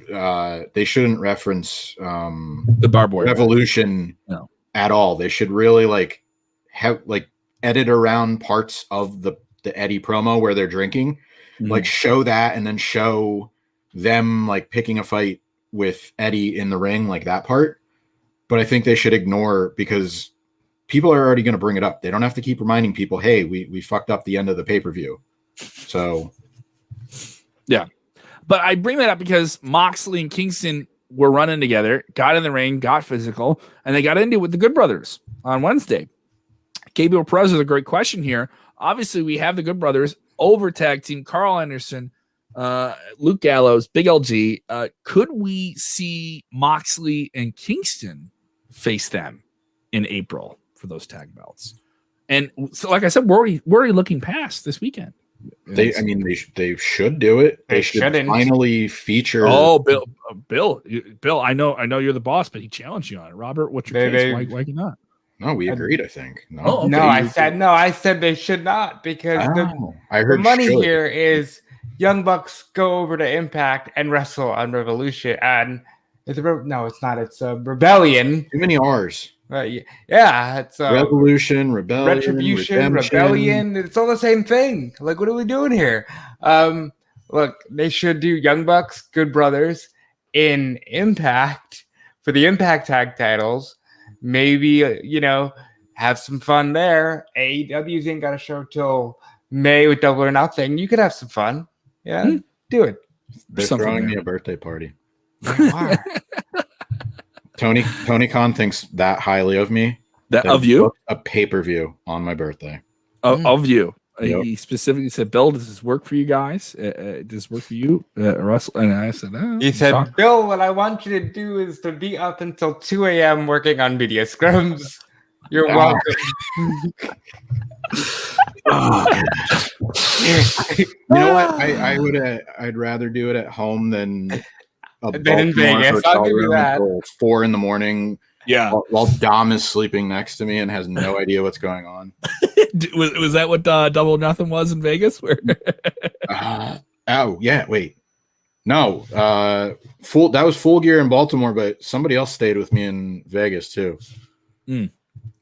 They shouldn't reference the barbed wire Revolution at all. They should really have edit around parts of the Eddie promo where they're drinking, show that, and then show them picking a fight with Eddie in the ring, that part. But I think they should ignore, because people are already going to bring it up. They don't have to keep reminding people, hey, we fucked up the end of the pay-per-view. So yeah. But I bring that up because Moxley and Kingston were running together, got in the ring, got physical, and they got into it with the Good Brothers on Wednesday. Gabriel Perez is a great question here. Obviously, we have the Good Brothers over tag team, Carl Anderson, Luke Gallows, Big LG. Could we see Moxley and Kingston face them in April for those tag belts? And so, like I said, we're already looking past this weekend. They should do it. They should finally feature. Oh, Bill, I know you're the boss, but he challenged you on it. Robert, what's your case? Why not? No, we agreed. I think. No, okay. I said they should not, because the money here is Young Bucks go over to Impact and wrestle on Revolution, and it's not. It's Rebellion. Too many R's. Yeah, it's Revolution, Rebellion, Retribution, Redemption. Rebellion. It's all the same thing. What are we doing here? Look, they should do Young Bucks, Good Brothers in Impact for the Impact tag titles. Maybe have some fun there. AEW's ain't got a show till May with Double or Nothing. You could have some fun. Yeah, do it. They're throwing me a birthday party. Tony Khan thinks that highly of me. Of you? A pay-per-view on my birthday. Of you. Yep. He specifically said, Bill, does this work for you guys? Does this work for you, Russell? And I said, he said, Bill, what I want you to do is to be up until 2 a.m. working on media scrums. You're welcome. You know what? I'd rather do it at home than in Vegas. I'll give you that. 4 a.m. Yeah, while Dom is sleeping next to me and has no idea what's going on. was that what Double or Nothing was in Vegas? Where? Oh yeah, wait, no, that was Full Gear in Baltimore, but somebody else stayed with me in Vegas too.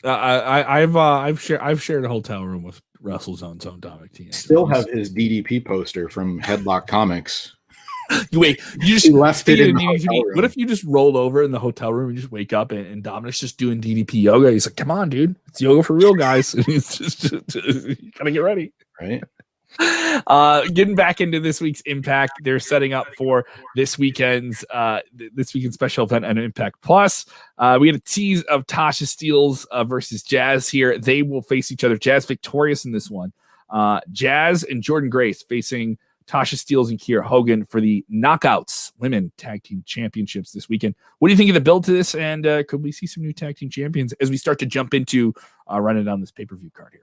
I've shared a hotel room with WrestleZone's own Dominic TNA. Still have his DDP poster from Headlock Comics. You just left it in the hotel room. What if you just rolled over in the hotel room and just wake up and Dominic's just doing DDP yoga? He's like, "Come on, dude, it's yoga for real, guys. You gotta get ready." Right? Getting back into this week's Impact, they're setting up for this weekend's special event on Impact Plus. We had a tease of Tasha Steelz versus Jazz here. They will face each other. Jazz victorious in this one. Jazz and Jordan Grace facing Tasha Steelz and Kiera Hogan for the Knockouts Women Tag Team Championships this weekend. What do you think of the build to this? And could we see some new tag team champions as we start to jump into running down this pay-per-view card here?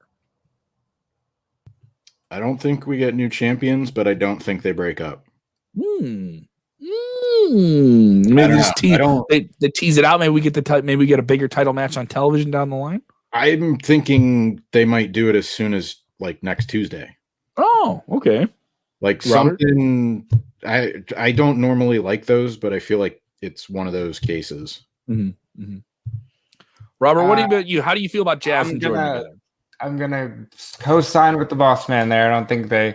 I don't think we get new champions, but I don't think they break up. Maybe they tease it out. Maybe we get maybe we get a bigger title match on television down the line. I'm thinking they might do it as soon as like next Tuesday. Oh, okay. Like Robert? something. I don't normally like those, but I feel like it's one of those cases. Mm-hmm. Mm-hmm. Robert, what do you? How do you feel about Jazz and Jordan together? I'm gonna co-sign with the boss man there. I don't think they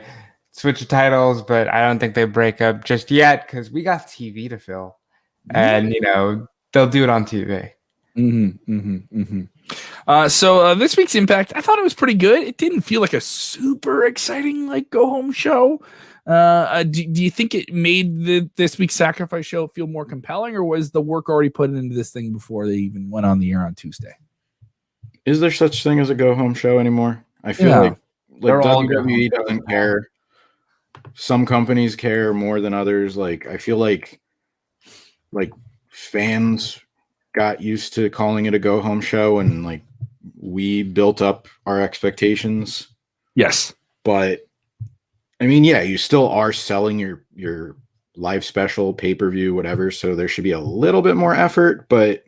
switch the titles, but I don't think they break up just yet because we got TV to fill, and they'll do it on TV. So this week's Impact, I thought it was pretty good. It didn't feel like a super exciting go home show. Do you think it made this week's Sacrifice show feel more compelling, or was the work already put into this thing before they even went on the air on Tuesday? Is there such thing as a go home show anymore? I feel like WWE doesn't care. Some companies care more than others. Like I feel like fans got used to calling it a go home show, and like we built up our expectations. Yes, but I mean, yeah, you still are selling your live special, pay-per-view, whatever. So there should be a little bit more effort, but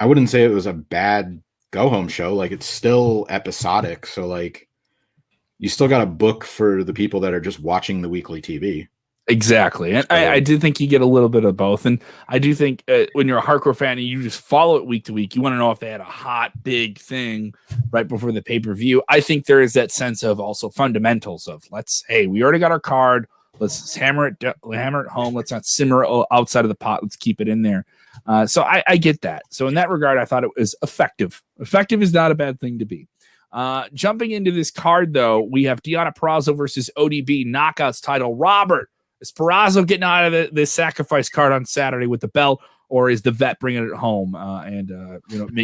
I wouldn't say it was a bad go home show. Like it's still episodic. So like you still got a book for the people that are just watching the weekly TV. Exactly. And I do think you get a little bit of both. And I do think when you're a hardcore fan and you just follow it week to week, you want to know if they had a hot, big thing right before the pay-per-view. I think there is that sense of also fundamentals of we already got our card. Let's hammer it home. Let's not simmer outside of the pot. Let's keep it in there. So I get that. So in that regard, I thought it was effective. Effective is not a bad thing to be. Jumping into this card, though, we have Deonna Purrazzo versus ODB Knockouts title. Robert, is Purrazzo getting out of the Sacrifice card on Saturday with the belt, or is the vet bringing it home and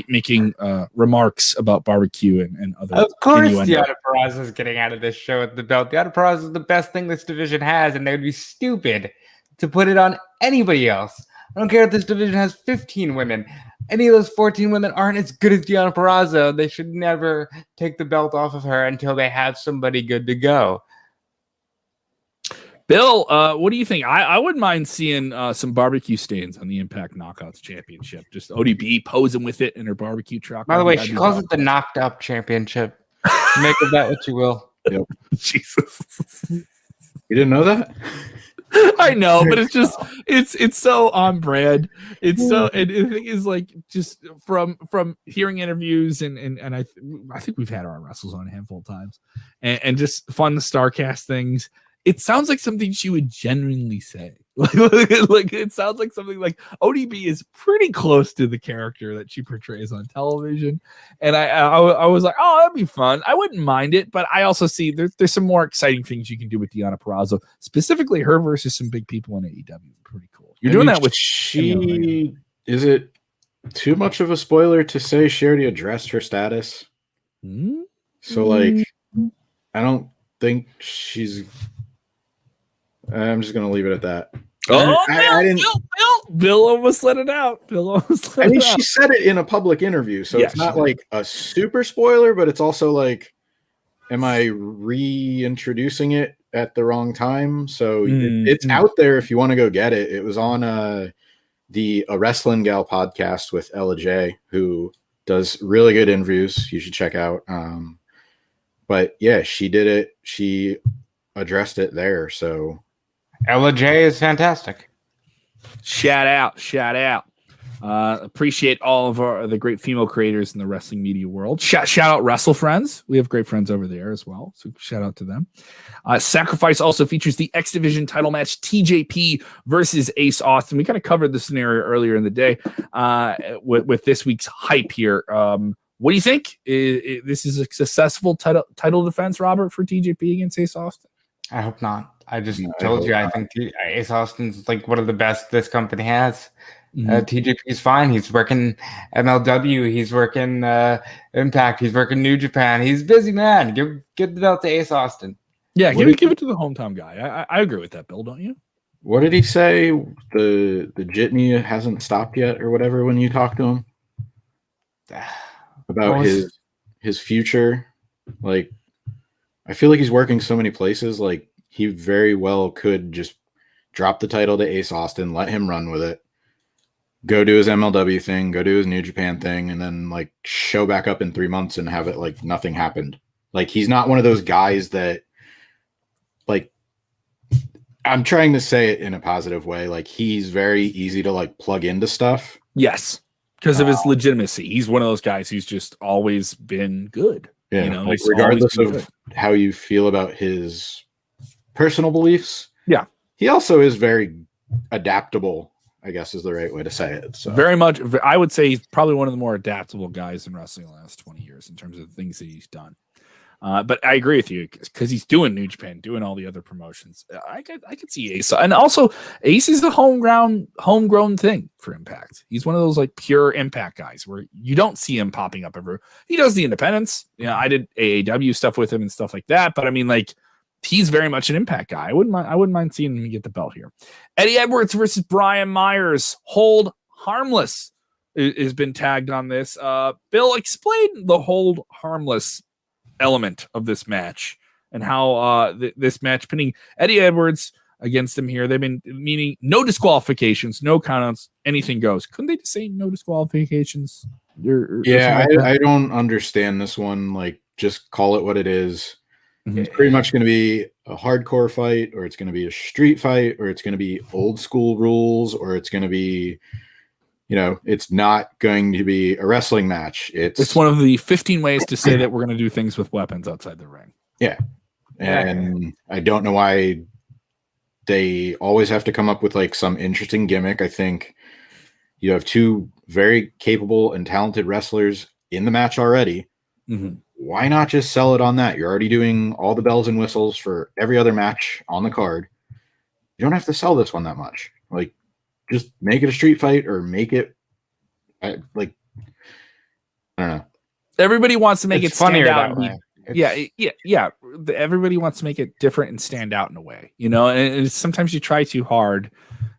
making remarks about barbecue and other? Of course, Deonna Purrazzo is getting out of this show with the belt. Deonna Purrazzo is the best thing this division has, and they would be stupid to put it on anybody else. I don't care if this division has 15 women. Any of those 14 women aren't as good as Deonna Purrazzo. They should never take the belt off of her until they have somebody good to go. Bill, what do you think? I wouldn't mind seeing some barbecue stains on the Impact Knockouts Championship. Just ODB posing with it in her barbecue truck. By the way, she calls it the Knocked Up Championship. Make of that what you will. Yep. Jesus. You didn't know that? I know, but it's just it's so on brand. It's so, and the thing is, like, just from hearing interviews and I think we've had her on WrestleZone a handful of times, and just fun Starcast things. It sounds like something she would genuinely say. Like it sounds like something like ODB is pretty close to the character that she portrays on television. And I was like, oh, that'd be fun. I wouldn't mind it, but I also see there's some more exciting things you can do with Deonna Purrazzo, specifically her versus some big people in AEW. Pretty cool. You're doing that with she. Is it too much of a spoiler to say she already addressed her status? Mm-hmm. So like, I don't think she's. I'm just gonna leave it at that. Oh, I didn't. Bill almost let it out. She said it in a public interview, so it's not like a super spoiler, but it's also like, am I reintroducing it at the wrong time? So it's out there if you want to go get it. It was on the A Wrestling Gal podcast with Ella J, who does really good interviews. You should check out. But yeah, she did it. She addressed it there. So. Ella J is fantastic. Shout out. Appreciate all of the great female creators in the wrestling media world. Shout out Wrestle Friends. We have great friends over there as well. So shout out to them. Sacrifice also features the X Division title match, TJP versus Ace Austin. We kind of covered the scenario earlier in the day with this week's hype here. What do you think? This is a successful title defense, Robert, for TJP against Ace Austin? I hope not. I just told you, I think Ace Austin's like one of the best this company has. TJP is fine. He's working MLW. He's working Impact. He's working New Japan. He's a busy man. Give the belt to Ace Austin. Yeah, give it to the hometown guy. I agree with that, Bill. Don't you? What did he say? The jitney hasn't stopped yet, or whatever. When you talk to him about his future, like I feel like he's working so many places. Like he very well could just drop the title to Ace Austin, let him run with it, go do his MLW thing, go do his New Japan thing, and then like show back up in 3 months and have it like nothing happened. Like he's not one of those guys that, like, I'm trying to say it in a positive way. Like he's very easy to like plug into stuff. Yes, because of his legitimacy. He's one of those guys who's just always been good. Yeah, you know, like regardless of how you feel about his personal beliefs. Yeah, he also is very adaptable, I guess is the right way to say it. So very much, I would say he's probably one of the more adaptable guys in wrestling in the last 20 years in terms of the things that he's done. But I agree with you because he's doing New Japan, doing all the other promotions. I could see Ace, and also Ace is a homegrown thing for Impact. He's one of those like pure Impact guys where you don't see him popping up everywhere. He does the independents. You know, I did AEW stuff with him and stuff like that. But I mean, like he's very much an Impact guy. I wouldn't mind seeing him get the belt here. Eddie Edwards versus Brian Myers. Hold harmless has been tagged on this. Bill, explain the hold harmless element of this match and how this match pinning Eddie Edwards against him here. They've been meaning no disqualifications, no countouts, anything goes. Couldn't they just say no disqualifications? I don't understand this one. Like, just call it what it is. Mm-hmm. It's pretty much going to be a hardcore fight, or it's going to be a street fight, or it's going to be old school rules, or it's going to be, you know, it's not going to be a wrestling match. It's one of the 15 ways to say that we're going to do things with weapons outside the ring. Yeah. And I don't know why they always have to come up with like some interesting gimmick. I think you have two very capable and talented wrestlers in the match already. Mm-hmm. Why not just sell it on that? You're already doing all the bells and whistles for every other match on the card. You don't have to sell this one that much. Like, just make it a street fight or make it I don't know. Everybody wants to make it stand out. Yeah. Everybody wants to make it different and stand out in a way, you know, and sometimes you try too hard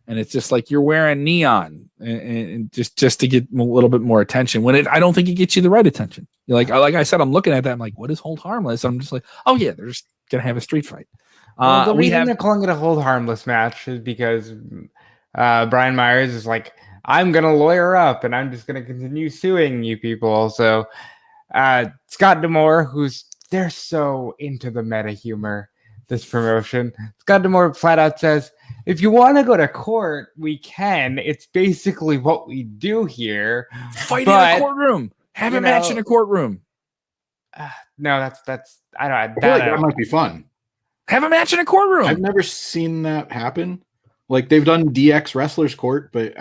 and it's just like you're wearing neon and just to get a little bit more attention when I don't think it gets you the right attention. You're like I said, I'm looking at that. I'm like, what is hold harmless? I'm just like, oh yeah, they're just going to have a street fight. The reason they're calling it a hold harmless match is because Brian Myers is like, I'm going to lawyer up and I'm just going to continue suing you people. So Scott D'Amore, they're so into the meta humor, this promotion. Scott D'Amore flat out says, if you want to go to court, we can. It's basically what we do here. Fight in a courtroom. Have a match in a courtroom. No, that's I don't. That might be fun. Have a match in a courtroom. I've never seen that happen. Like they've done DX Wrestlers Court, but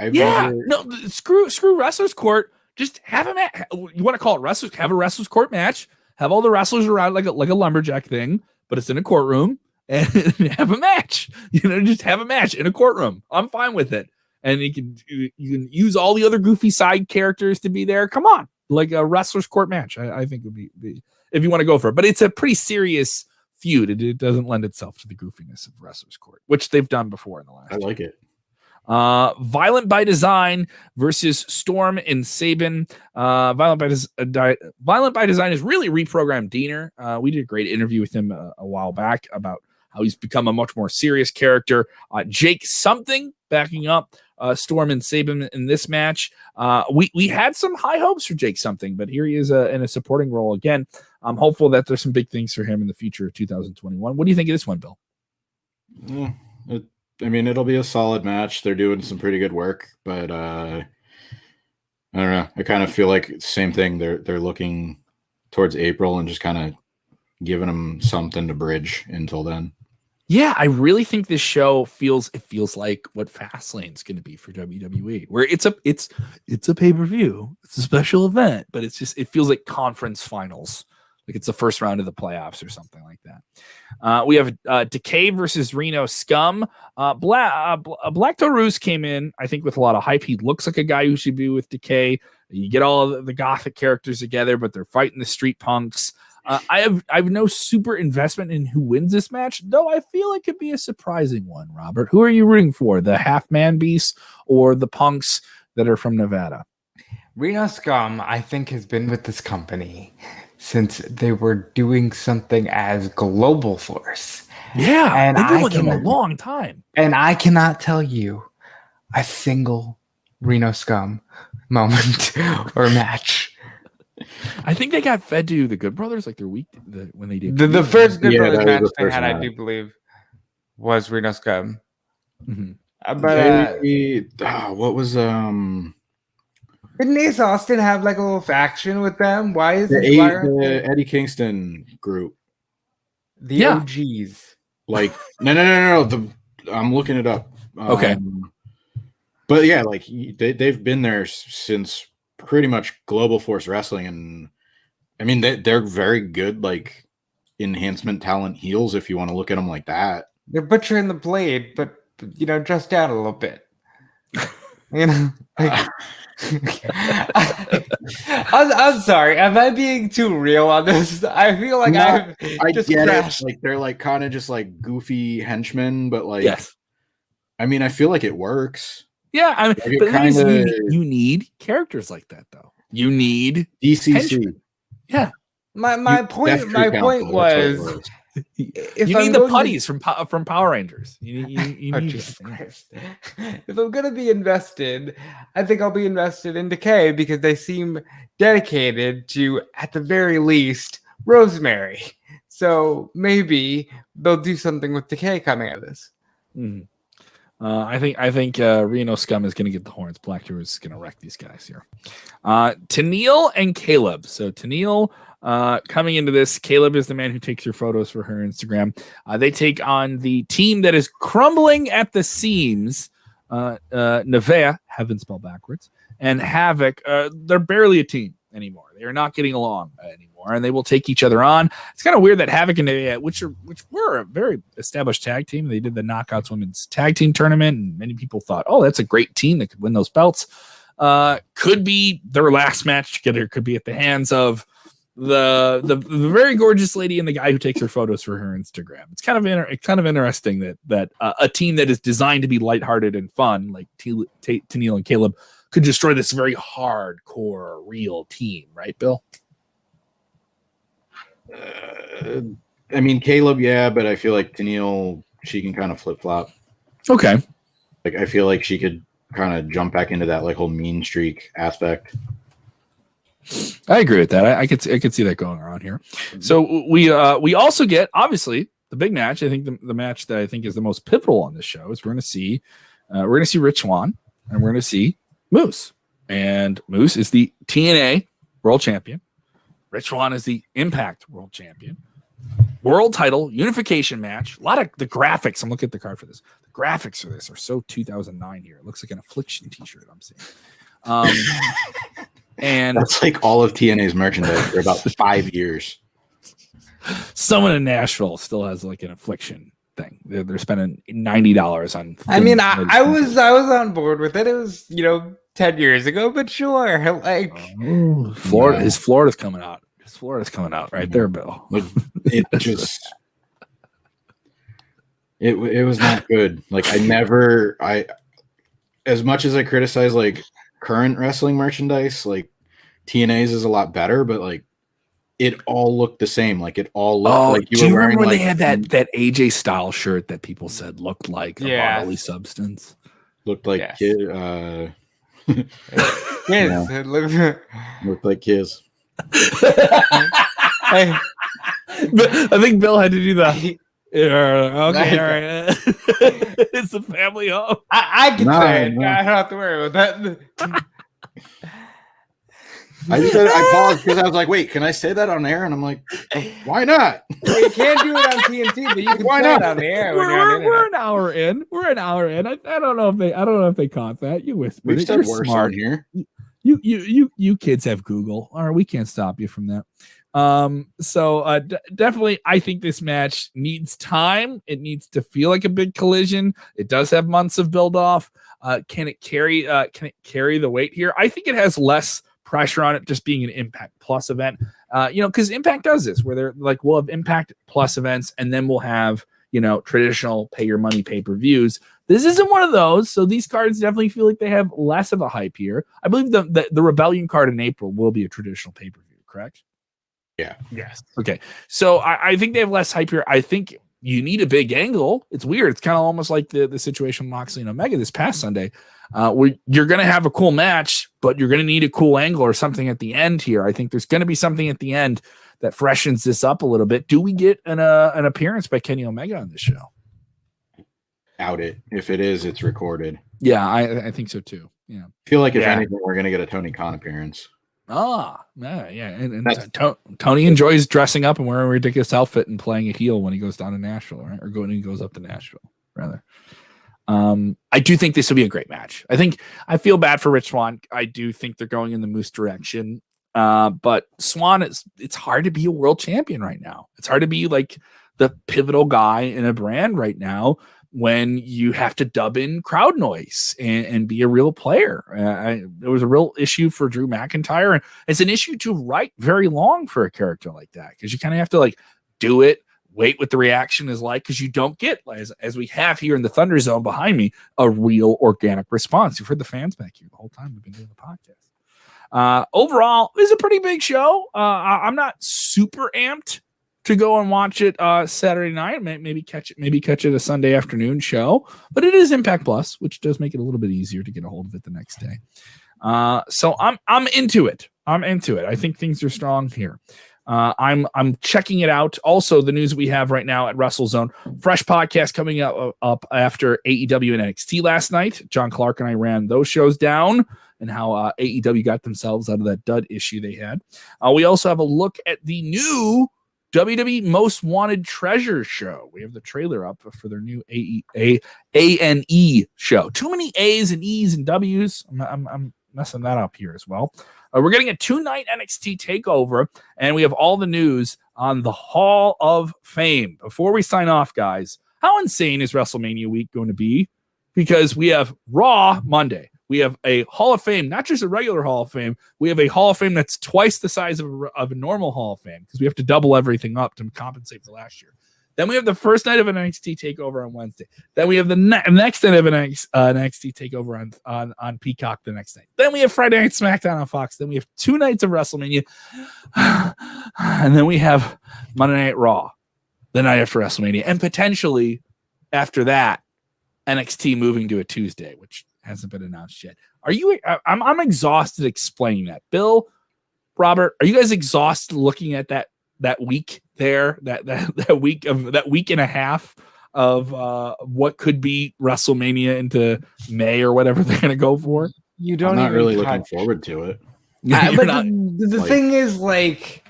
screw Wrestlers Court. Just have a match. You want to call it Wrestlers? Have a Wrestlers Court match. Have all the wrestlers around like a lumberjack thing, but it's in a courtroom and have a match. You know, just have a match in a courtroom. I'm fine with it. And you can use all the other goofy side characters to be there. Come on, like a Wrestlers Court match. I think would be if you want to go for it. But it's a pretty serious feud. It doesn't lend itself to the goofiness of Wrestlers Court, which they've done before in the last. I like it. Violent by Design versus Storm and Sabin. Violent by Design has really reprogrammed Diener. We did a great interview with him a while back about how he's become a much more serious character. Jake Something backing up Storm and Sabin in this match. We had some high hopes for Jake Something, but here he is in a supporting role again. I'm hopeful that there's some big things for him in the future of 2021. What do you think of this one, Bill? I mean, it'll be a solid match. They're doing some pretty good work, but I don't know. I kind of feel like it's the same thing. They're looking towards April and just kind of giving them something to bridge until then. Yeah, I really think this show feels like what Fastlane's going to be for WWE, where it's a pay-per-view, it's a special event, but it feels like conference finals, like it's the first round of the playoffs or something like that. We have Decay versus Reno Scum. Black Taurus came in, I think, with a lot of hype. He looks like a guy who should be with Decay. You get all the gothic characters together, but they're fighting the street punks. I have no super investment in who wins this match, though I feel it could be a surprising one. Robert, who are you rooting for? The half man beasts or the punks that are from Nevada? Reno Scum, I think, has been with this company since they were doing something as Global Force. Yeah, and they've been with them a long time. And I cannot tell you a single Reno Scum moment or match. I think they got fed to the Good Brothers like their week when they did the first Good Brothers match the they had, match. I do believe, was Reno Scum. Mm-hmm. But what was didn't Ace Austin have like a little faction with them? Why is the Eddie Kingston group? The OGs. Like no. I'm looking it up. Okay. But yeah, like they've been there since pretty much Global Force Wrestling, and I mean they're very good, like enhancement talent heels if you want to look at them like that. They're butchering the blade, but dressed out a little bit. Like, I'm sorry. Am I being too real on this? I feel like I just get crashed. it. Like they're like kind of just like goofy henchmen, but like yes. I mean, I feel like it works. Yeah, I mean, like but the thing is, you need characters like that, though. You need DCC. henchmen. Yeah. My point was, you need the putties from Power Rangers. You need Jesus Christ. If I'm gonna be invested, I think I'll be invested in Decay because they seem dedicated to, at the very least, Rosemary. So maybe they'll do something with Decay coming out of this. Mm-hmm. I think Reno Scum is going to get the horns. Black Taurus is going to wreck these guys here. Tennille and Caleb. So Tennille coming into this, Caleb is the man who takes your photos for her Instagram. They take on the team that is crumbling at the seams. Nevea, heaven spelled backwards, and Havoc. They're barely a team anymore. They are not getting along anymore, and they will take each other on. It's kind of weird that Havoc and Nevea, which were a very established tag team, they did the Knockouts Women's Tag Team Tournament, and many people thought, oh, that's a great team that could win those belts. Could be their last match together. Could be at the hands of the very gorgeous lady and the guy who takes her photos for her Instagram. It's kind of interesting that a team that is designed to be lighthearted and fun, like Tennille and Caleb, could destroy this very hardcore real team, right, Bill? I mean, Caleb, yeah, but I feel like Tennille, she can kind of flip flop. Okay, like I feel like she could kind of jump back into that like whole mean streak aspect. I agree with that. I could see that going around here. So we also get, obviously, the big match. I think the match that I think is the most pivotal on this show is we're going to see Rich Swann and we're going to see Moose. And Moose is the TNA World Champion. Rich Swann is the Impact World Champion. World title unification match. A lot of the graphics. I'm looking at the card for this. The graphics for this are so 2009 here. It looks like an Affliction t-shirt I'm seeing. And that's like all of TNA's merchandise for about 5 years. Someone in Nashville still has like an Affliction thing. They're spending $90 on. I mean, I was on board with it. It was 10 years ago, but sure. Like Florida, his Florida's coming out. His Florida's coming out right there, Bill. It just it was not good. Like I as much as I criticize like current wrestling merchandise, like TNA's is a lot better, but like it all looked the same. Like it all looked like you were wearing. When like, they had that AJ style shirt that people said looked like a bodily substance? Looked like Kiz. Looked like Kiz. Hey. I think Bill had to do that. Okay, all right. It's a family home. I can say it. I don't have to worry about that. I paused because I was like, wait, can I say that on air? And I'm like, why not? You can't do it on TNT, but you can Why say not? it on the air when you're on the internet. We're an hour in. We're an hour in. I don't know if they caught that. You whispered We've it. said You're worse smart. on here. You kids have Google. All right, we can't stop you from that. So definitely, I think this match needs time. It needs to feel like a big collision. It does have months of build off. Can it carry the weight here? I think it has less pressure on it just being an Impact Plus event. Because Impact does this where they're like, we'll have Impact Plus events and then we'll have, traditional pay your money pay-per-views. This isn't one of those. So these cards definitely feel like they have less of a hype here. I believe the Rebellion card in April will be a traditional pay-per-view, correct? Yeah. Yes. Okay. So I think they have less hype here. I think you need a big angle. It's weird. It's kind of almost like the situation with Moxley and Omega this past Sunday, where you're going to have a cool match, but you're going to need a cool angle or something at the end here. I think there's going to be something at the end that freshens this up a little bit. Do we get an appearance by Kenny Omega on this show? Doubt it. If it is, it's recorded. Yeah, I think so too. Yeah. I feel like if anything, we're going to get a Tony Khan appearance. Yeah. And Tony enjoys dressing up and wearing a ridiculous outfit and playing a heel when he goes down to Nashville, right? Or when he goes up to Nashville, rather. I do think this will be a great match. I feel bad for Rich Swann. I do think they're going in the Moose direction. But Swann, it's hard to be a world champion right now. It's hard to be like the pivotal guy in a brand right now when you have to dub in crowd noise and be a real player. There was a real issue for Drew McIntyre, and it's an issue to write very long for a character like that, because you kind of have to like do it, wait what the reaction is like, because you don't get, as we have here in the Thunder Zone behind me, a real organic response. You've heard the fans back here the whole time we've been doing the podcast. Overall, it's a pretty big show. I'm not super amped to go and watch it Saturday night. Maybe catch it a Sunday afternoon show, but it is Impact Plus, which does make it a little bit easier to get a hold of it the next day. So I'm into it. I think things are strong here. I'm checking it out. Also, the news we have right now at WrestleZone, fresh podcast coming up after AEW and NXT last night. John Clark and I ran those shows down and how AEW got themselves out of that dud issue they had. We also have a look at the new WWE Most Wanted Treasure show. We have the trailer up for their new ANE show. Too many A's and E's and W's. I'm messing that up here as well. We're getting a 2-night NXT takeover, and we have all the news on the Hall of Fame. Before we sign off, guys, how insane is WrestleMania week going to be? Because we have Raw Monday. We have a Hall of Fame, not just a regular Hall of Fame. We have a Hall of Fame that's twice the size of a normal Hall of Fame, because we have to double everything up to compensate for last year. Then we have the first night of an NXT takeover on Wednesday. Then we have the next night of an NXT takeover on Peacock the next night. Then we have Friday Night SmackDown on Fox. Then we have 2 nights of WrestleMania. And then we have Monday Night Raw the night after WrestleMania. And potentially after that, NXT moving to a Tuesday, which hasn't been announced yet. I'm exhausted explaining that. Bill, Robert, are you guys exhausted looking at that week there, that week and a half of what could be WrestleMania into May or whatever they're going to go for? You don't. I'm not really looking forward to it. But the thing is, like,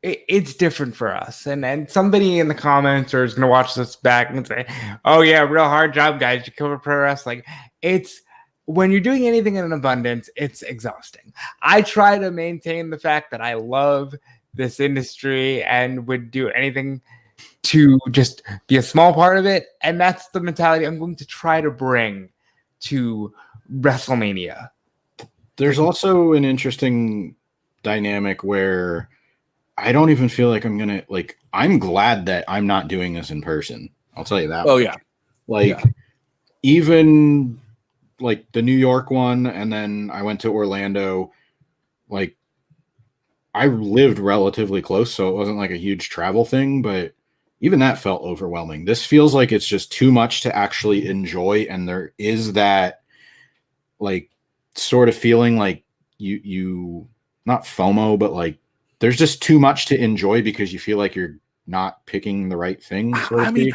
it's different for us. And somebody in the comments or is going to watch this back and say, "Oh yeah, real hard job, guys. You cover pro wrestling." It's when you're doing anything in an abundance, it's exhausting. I try to maintain the fact that I love this industry and would do anything to just be a small part of it. And that's the mentality I'm going to try to bring to WrestleMania. There's also an interesting dynamic where I don't even feel like I'm glad that I'm not doing this in person. I'll tell you that. Oh, yeah. Even like the New York one, and then I went to Orlando, like, I lived relatively close, so it wasn't like a huge travel thing, but even that felt overwhelming. This feels like it's just too much to actually enjoy, and there is that like sort of feeling like you not FOMO, but like there's just too much to enjoy because you feel like you're not picking the right thing. I mean,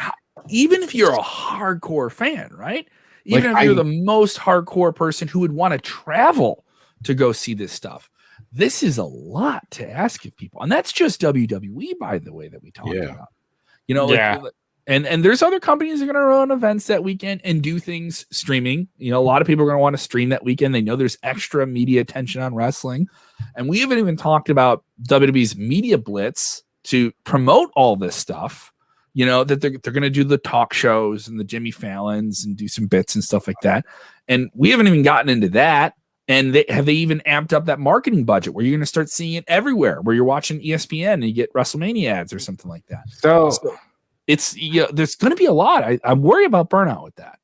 even if you're a hardcore fan, right? Even if you're the most hardcore person who would want to travel to go see this stuff, this is a lot to ask of people. And that's just WWE, by the way, that we talked about. You know, and there's other companies that are going to run events that weekend and do things streaming. You know, a lot of people are going to want to stream that weekend. They know there's extra media attention on wrestling. And we haven't even talked about WWE's media blitz to promote all this stuff. You know, that they're going to do the talk shows and the Jimmy Fallons and do some bits and stuff like that. And we haven't even gotten into that. And have they even amped up that marketing budget where you're going to start seeing it everywhere, where you're watching ESPN and you get WrestleMania ads or something like that. So it's, there's going to be a lot. I'm worried about burnout with that.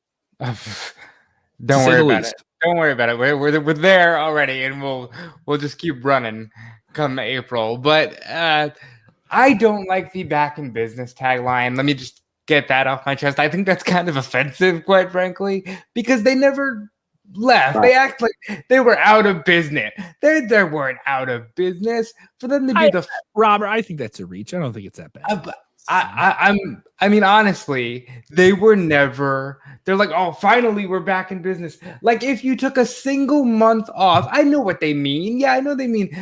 Don't worry about it. Don't worry about it. We're there already, and we'll just keep running come April. But I don't like the back in business tagline. Let me just get that off my chest. I think that's kind of offensive, quite frankly, because they never left. They act like they were out of business. They weren't out of business. For them to do Robert, I think that's a reach. I don't think it's that bad. I mean, honestly, they were never. They're like, oh, finally, we're back in business. Like, if you took a single month off, I know what they mean. Yeah, I know they mean.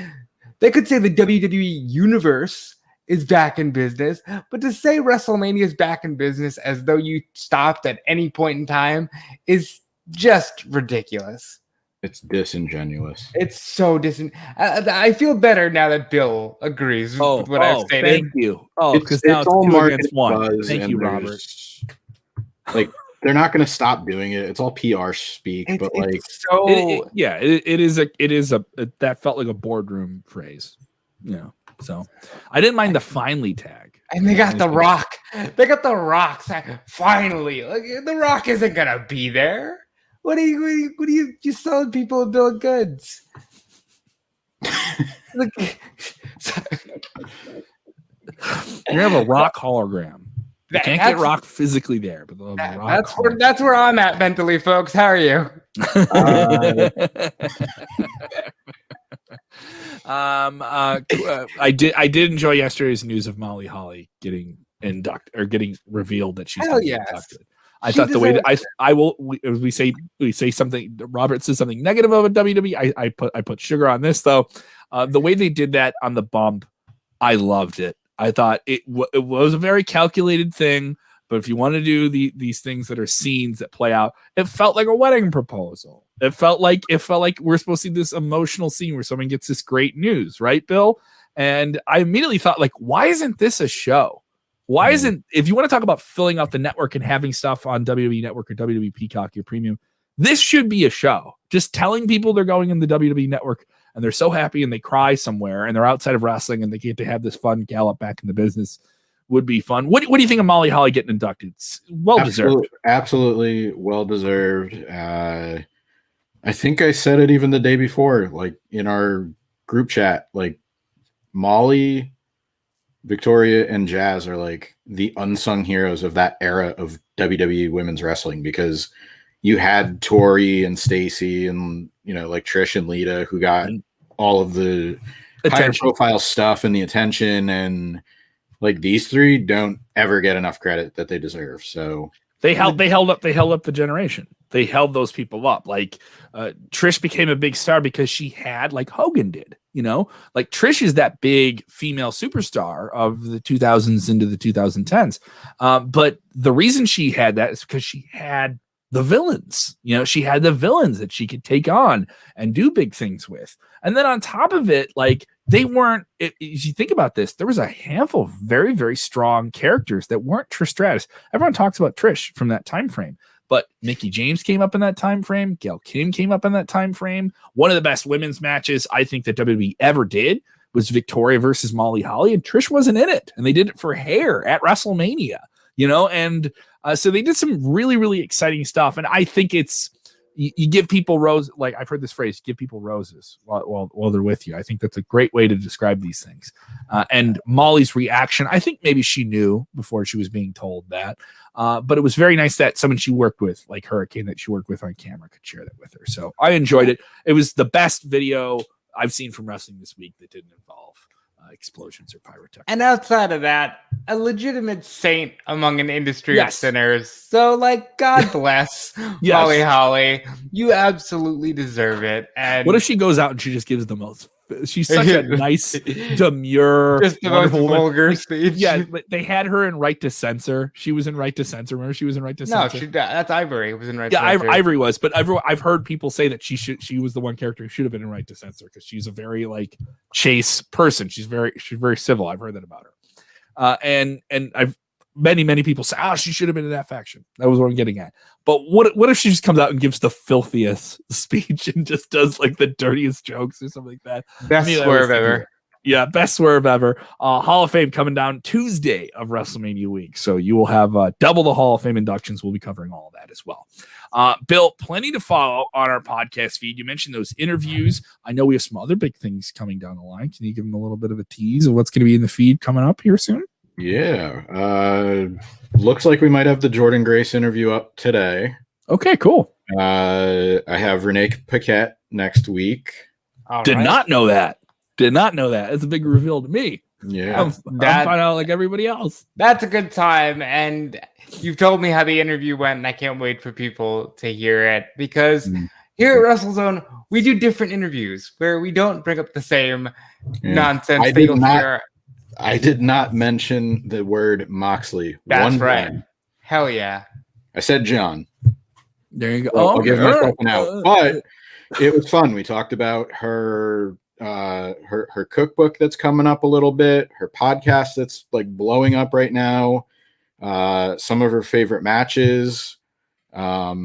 They could say the WWE universe is back in business, but to say WrestleMania is back in business as though you stopped at any point in time is just ridiculous. It's disingenuous. It's so I feel better now that Bill agrees with what I've stated. Thank you. Oh, because now it's all 2 against 1. Thank you, Robert. Like, they're not going to stop doing it. It's all PR speak, but like, so it is that felt like a boardroom phrase. You know, so I didn't mind the finally tag. And they got The Rock. They got The Rock. Finally, like, The Rock isn't gonna be there. What are you selling people a bill of goods? You have a Rock hologram. You can't get Rock physically there, but that's where I'm at mentally, folks. How are you? I did enjoy yesterday's news of Molly Holly getting revealed that she's inducted. I thought the way that we say something, Robert says something negative of a WWE. I put sugar on this though. The way they did that on the bump, I loved it. I thought it was a very calculated thing. But if you want to do these things that are scenes that play out, it felt like a wedding proposal. It felt like we're supposed to see this emotional scene where someone gets this great news, right, Bill? And I immediately thought, like, why isn't this a show? Why isn't, if you want to talk about filling out the network and having stuff on WWE Network or WWE Peacock, your premium, this should be a show. Just telling people they're going in the WWE Network and they're so happy and they cry somewhere and they're outside of wrestling and they get to have this fun gallop back in the business would be fun. What do you think of Molly Holly getting inducted? It's well-deserved. Absolutely well-deserved. I think I said it even the day before, like in our group chat, like Molly, Victoria, and Jazz are like the unsung heroes of that era of WWE women's wrestling, because you had Tori and Stacy and, you know, like Trish and Lita, who got all of the higher profile stuff and the attention, and like these three don't ever get enough credit that they deserve. So they held up the generation. They held those people up. Like Trish became a big star because she had, like Hogan did, you know, like Trish is that big female superstar of the 2000s into the 2010s. But the reason she had that is because she had the villains, you know, she had the villains that she could take on and do big things with. And then on top of it, like they weren't, if you think about this, there was a handful of very, very strong characters that weren't Trish Stratus. Everyone talks about Trish from that time frame, but Mickie James came up in that time frame. Gail Kim came up in that time frame. One of the best women's matches I think that WWE ever did was Victoria versus Molly Holly, and Trish wasn't in it. And they did it for hair at WrestleMania, you know, and so they did some really, really exciting stuff. And I think it's, you give people roses. Like I've heard this phrase, give people roses while they're with you. I think that's a great way to describe these things. And Molly's reaction, I think maybe she knew before she was being told that, but it was very nice that someone she worked with, like Hurricane, that she worked with on camera, could share that with her. So I enjoyed it. It was the best video I've seen from wrestling this week that didn't involve explosions or pyrotechnics. And outside of that, a legitimate saint among an industry of sinners. So, like, God bless Molly Holly. You absolutely deserve it. And what if she goes out and she just gives the most She's such a nice, demure, just the most vulgar speech. Yeah, but they had her in Right to Censor. She was in Right to Censor. Remember, she was in Right to Censor. No, that's Ivory. Was in Right. Yeah, to Censor. Ivory was, but I've heard people say that she was the one character who should have been in Right to Censor because she's a very like chase person. She's very civil. I've heard that about her. And I've many people say, she should have been in that faction. That was what I'm getting at. But what if she just comes out and gives the filthiest speech and just does like the dirtiest jokes or something like that? Best swerve ever. Yeah, best swerve ever. Hall of Fame coming down Tuesday of WrestleMania week. So you will have double the Hall of Fame inductions. We'll be covering all of that as well. Bill, plenty to follow on our podcast feed. You mentioned those interviews. I know we have some other big things coming down the line. Can you give them a little bit of a tease of what's going to be in the feed coming up here soon? Yeah. Looks like we might have the Jordan Grace interview up today. Okay, cool. I have Renee Paquette next week. Did not know that. It's a big reveal to me. Yeah. I'm finding out like everybody else. That's a good time. And you've told me how the interview went, and I can't wait for people to hear it because here at WrestleZone, we do different interviews where we don't bring up the same nonsense that you'll hear. I did not mention the word Moxley. That's right. Time. Hell yeah. I said John. There you go. I'll give myself an out. But it was fun. We talked about her cookbook that's coming up a little bit, her podcast that's like blowing up right now, some of her favorite matches. I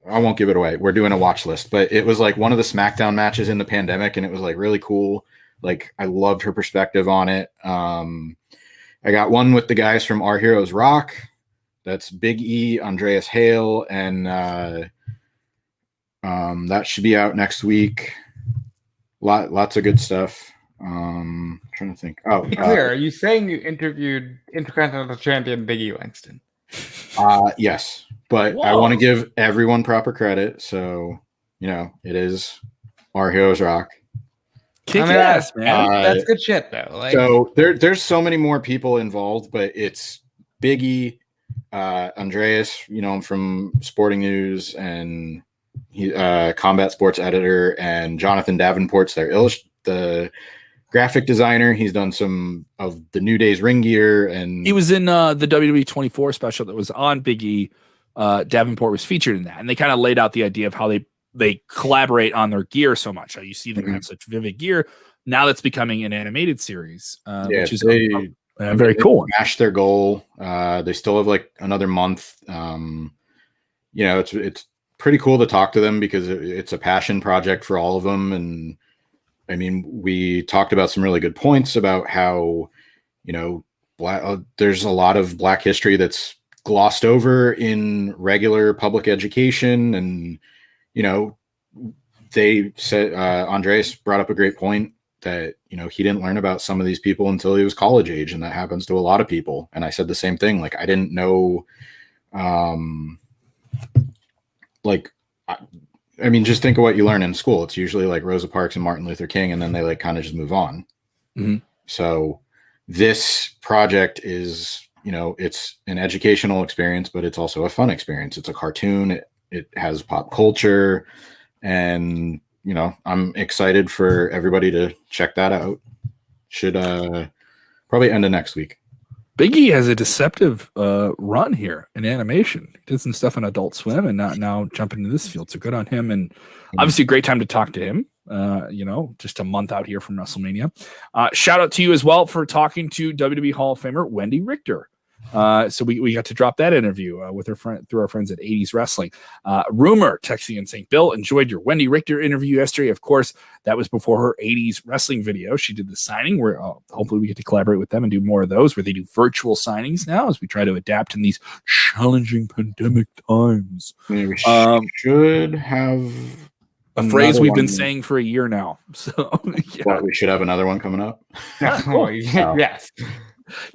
won't give it away. We're doing a watch list, but it was like one of the SmackDown matches in the pandemic, and it was like really cool. Like I loved her perspective on it. I got one with the guys from Our Heroes Rock. That's Big E, Andreas Hale, and that should be out next week. Lots of good stuff. Trying to think. Be clear, are you saying you interviewed Intercontinental Champion Big E Langston? Yes, but I want to give everyone proper credit. So, it is Our Heroes Rock. Kick ass, man. That's good shit, though. Like, so there's so many more people involved, but it's Big E, Andreas, from Sporting News, and he Combat Sports editor, and Jonathan Davenport's the graphic designer. He's done some of the New Day's ring gear, and he was in the WWE 24 special that was on Big E. Davenport was featured in that, and they kind of laid out the idea of how they collaborate on their gear so much. How you see them have such vivid gear. Now that's becoming an animated series, which is very cool. Smashed their goal. They still have like another month. It's pretty cool to talk to them because it's a passion project for all of them. And I mean, we talked about some really good points about how, there's a lot of Black history that's glossed over in regular public education. And, they said, Andreas brought up a great point that, he didn't learn about some of these people until he was college age. And that happens to a lot of people. And I said the same thing. Like, I didn't know, just think of what you learn in school. It's usually like Rosa Parks and Martin Luther King, and then they like kind of just move on. Mm-hmm. So this project is, it's an educational experience, but it's also a fun experience. It's a cartoon. It has pop culture, and, I'm excited for everybody to check that out. Should probably end of next week. Big E has a deceptive run here in animation. He did some stuff on Adult Swim and now jumping into this field. So good on him. And obviously a great time to talk to him, just a month out here from WrestleMania. Shout out to you as well for talking to WWE Hall of Famer Wendy Richter. So we got to drop that interview with her friend through our friends at 80s Wrestling. Rumor texting and saying, Bill, enjoyed your Wendy Richter interview yesterday. Of course, that was before her 80s Wrestling video. She did the signing where hopefully we get to collaborate with them and do more of those where they do virtual signings now as we try to adapt in these challenging pandemic times. We should have a phrase we've been saying for a year now. So What, we should have another one coming up. Yes.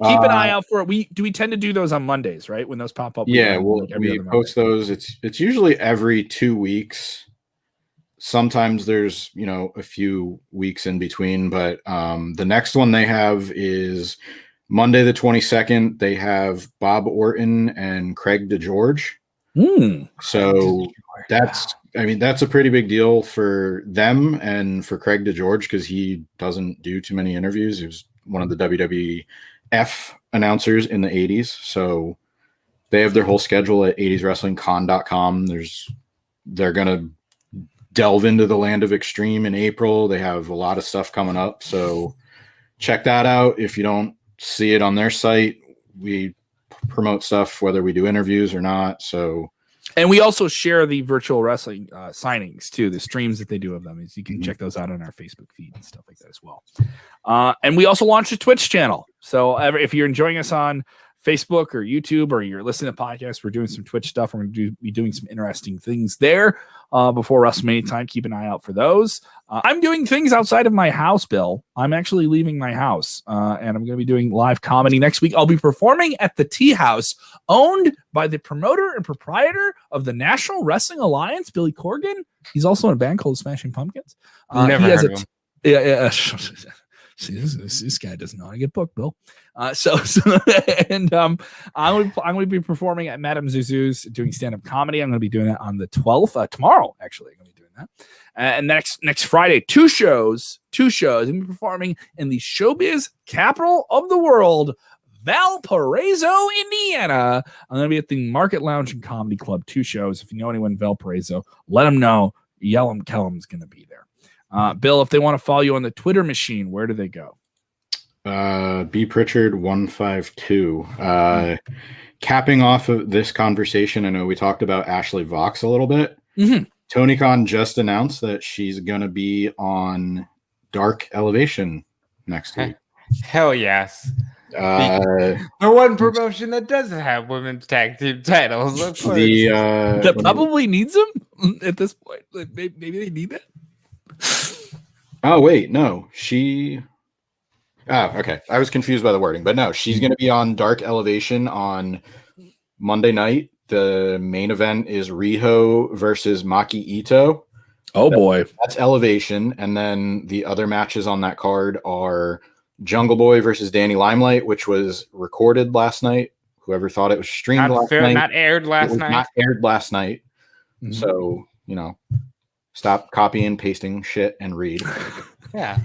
Keep an eye out for it. We tend to do those on Mondays, right? When those pop up. Yeah, we post those. It's usually every 2 weeks. Sometimes there's a few weeks in between, but the next one they have is Monday the 22nd. They have Bob Orton and Craig DeGeorge. So that's a pretty big deal for them and for Craig DeGeorge because he doesn't do too many interviews. He was one of the WWF announcers in the 80s. So they have their whole schedule at 80swrestlingcon.com. They're going to delve into the land of extreme in April. They have a lot of stuff coming up. So check that out. If you don't see it on their site, we promote stuff whether we do interviews or not. So, and we also share the virtual wrestling signings too, the streams that they do of them. So you can check those out on our Facebook feed and stuff like that as well. And we also launched a Twitch channel. So if you're enjoying us on Facebook or YouTube, or you're listening to podcasts, we're doing some Twitch stuff. We're going to be doing some interesting things there before WrestleMania time. Keep an eye out for those. I'm doing things outside of my house, Bill. I'm actually leaving my house, and I'm going to be doing live comedy next week. I'll be performing at the Tea House, owned by the promoter and proprietor of the National Wrestling Alliance, Billy Corgan. He's also in a band called Smashing Pumpkins. Never heard of him. Yeah. See, this guy doesn't know how to get booked, Bill. I'm going to be performing at Madame Zuzu's doing stand-up comedy. I'm going to be doing that on the 12th, tomorrow, actually. I'm going to be doing that. And next Friday, two shows. I'm going to be performing in the showbiz capital of the world, Valparaiso, Indiana. I'm going to be at the Market Lounge and Comedy Club, 2 shows. If you know anyone in Valparaiso, let them know. Yell them, Kellam's going to be there. Bill, if they want to follow you on the Twitter machine, where do they go? B Pritchard 152. Capping off of this conversation, I know we talked about Ashley Vox a little bit. Tony Khan just announced that she's going to be on Dark Elevation next week. Hell yes. The one promotion that doesn't have women's tag team titles. That probably needs them at this point. Maybe they need that. Oh wait, no, okay. I was confused by the wording, but no, she's going to be on Dark Elevation on Monday night. The main event is Riho versus Maki Ito. Oh boy, that's Elevation, and then the other matches on that card are Jungle Boy versus Danny Limelight, which was recorded last night. Whoever thought it was streamed last night, not aired last night. Not aired last night. So stop copying, pasting shit, and read. Yeah.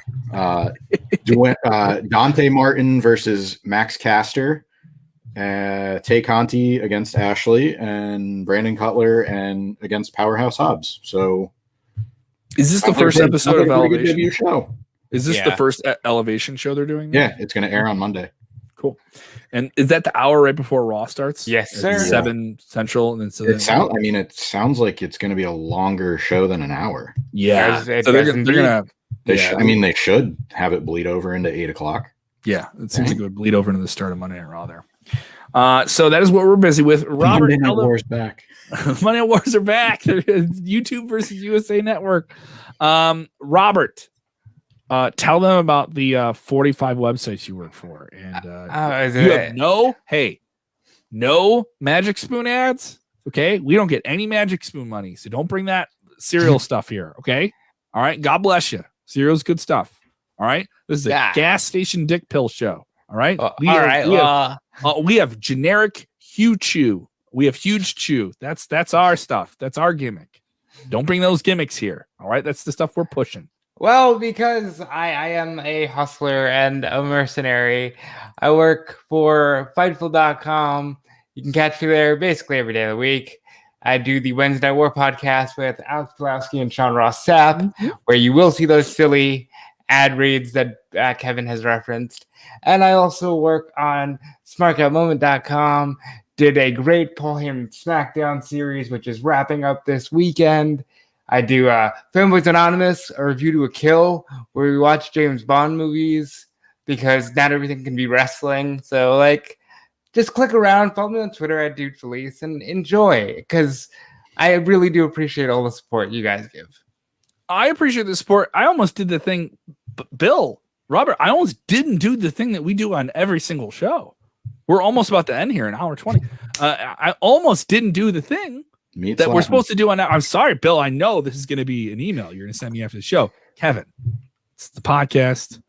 Dante Martin versus Max Caster, Tay Conti against Ashley, and Brandon Cutler and against Powerhouse Hobbs. So, is this the first episode of Elevation? Show. Is this the first Elevation show they're doing? Yeah, it's going to air on Monday. Cool. And is that the hour right before Raw starts? Yes, sir. 7 Central, and then it sounds like it's going to be a longer show than an hour. Yeah, so they're gonna. They should have it bleed over into 8 o'clock. Yeah, it seems like it would bleed over into the start of Monday Night Raw there. So that is what we're busy with. Robert, Monday Night Wars back. Monday Night Wars are back. YouTube versus USA Network. Robert. Tell them about the 45 websites you work for, and you have no Magic Spoon ads. Okay, we don't get any Magic Spoon money, so don't bring that cereal stuff here. Okay, all right. God bless you. Cereal's good stuff. All right. This is a gas station dick pill show. All right. We have generic Huge Chew. We have Huge Chew. That's our stuff. That's our gimmick. Don't bring those gimmicks here. All right. That's the stuff we're pushing. Well, because I am a hustler and a mercenary, I work for Fightful.com. You can catch me there basically every day of the week. I do the Wednesday Night War podcast with Alex Pulowski and Sean Ross Sapp, where you will see those silly ad reads that Kevin has referenced. And I also work on SmartOutMoment.com. Did a great Paul Heyman SmackDown series, which is wrapping up this weekend. I do Fanboys Anonymous, a review to a kill, where we watch James Bond movies because not everything can be wrestling. So, just click around, follow me on Twitter at DeFelice, and enjoy, because I really do appreciate all the support you guys give. I appreciate the support. I almost did the thing, Bill, Robert, I almost didn't do the thing that we do on every single show. We're almost about to end here in hour 20. I almost didn't do the thing that we're supposed to do on that. I'm sorry, Bill. I know this is going to be an email you're going to send me after the show. Kevin, it's the podcast.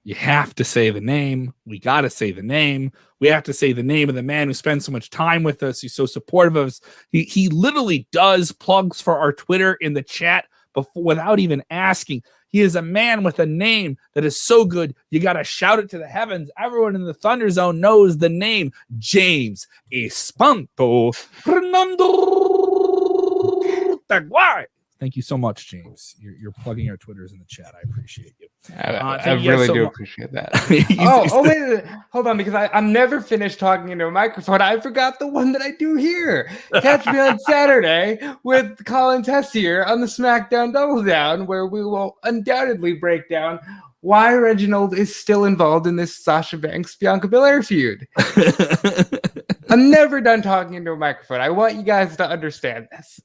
You have to say the name. We got to say the name. We have to say the name of the man who spends so much time with us. He's so supportive of us. He literally does plugs for our Twitter in the chat before, without even asking. He is a man with a name that is so good, you got to shout it to the heavens. Everyone in the Thunder Zone knows the name. James Espanto Fernando Taguay. Thank you so much, James. You're plugging our Twitters in the chat. I appreciate you. I really do appreciate that. Wait, hold on, because I'm never finished talking into a microphone. I forgot the one that I do here. Catch me on Saturday with Colin Tessier on the SmackDown Double Down, where we will undoubtedly break down why Reginald is still involved in this Sasha Banks Bianca Belair feud. I'm never done talking into a microphone. I want you guys to understand this.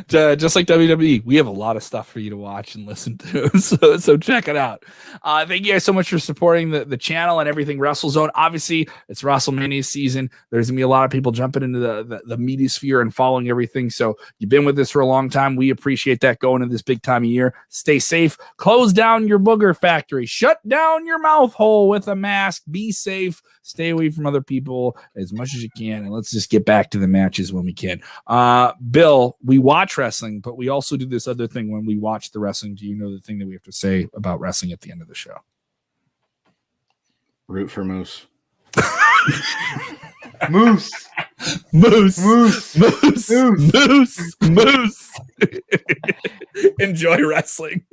Just like WWE, we have a lot of stuff for you to watch and listen to. So check it out. Thank you guys so much for supporting the channel and everything WrestleZone. Obviously, it's WrestleMania season. There's gonna be a lot of people jumping into the media sphere and following everything. So you've been with us for a long time. We appreciate that going into this big time of year. Stay safe. Close down your booger factory. Shut down your mouth hole with a mask. Be safe. Stay away from other people as much as you can. And let's just get back to the matches when we can. Bill, we watch wrestling, but we also do this other thing when we watch the wrestling. Do you know the thing that we have to say about wrestling at the end of the show? Root for Moose. Moose. Moose. Moose. Moose. Moose. Moose. Moose. Enjoy wrestling.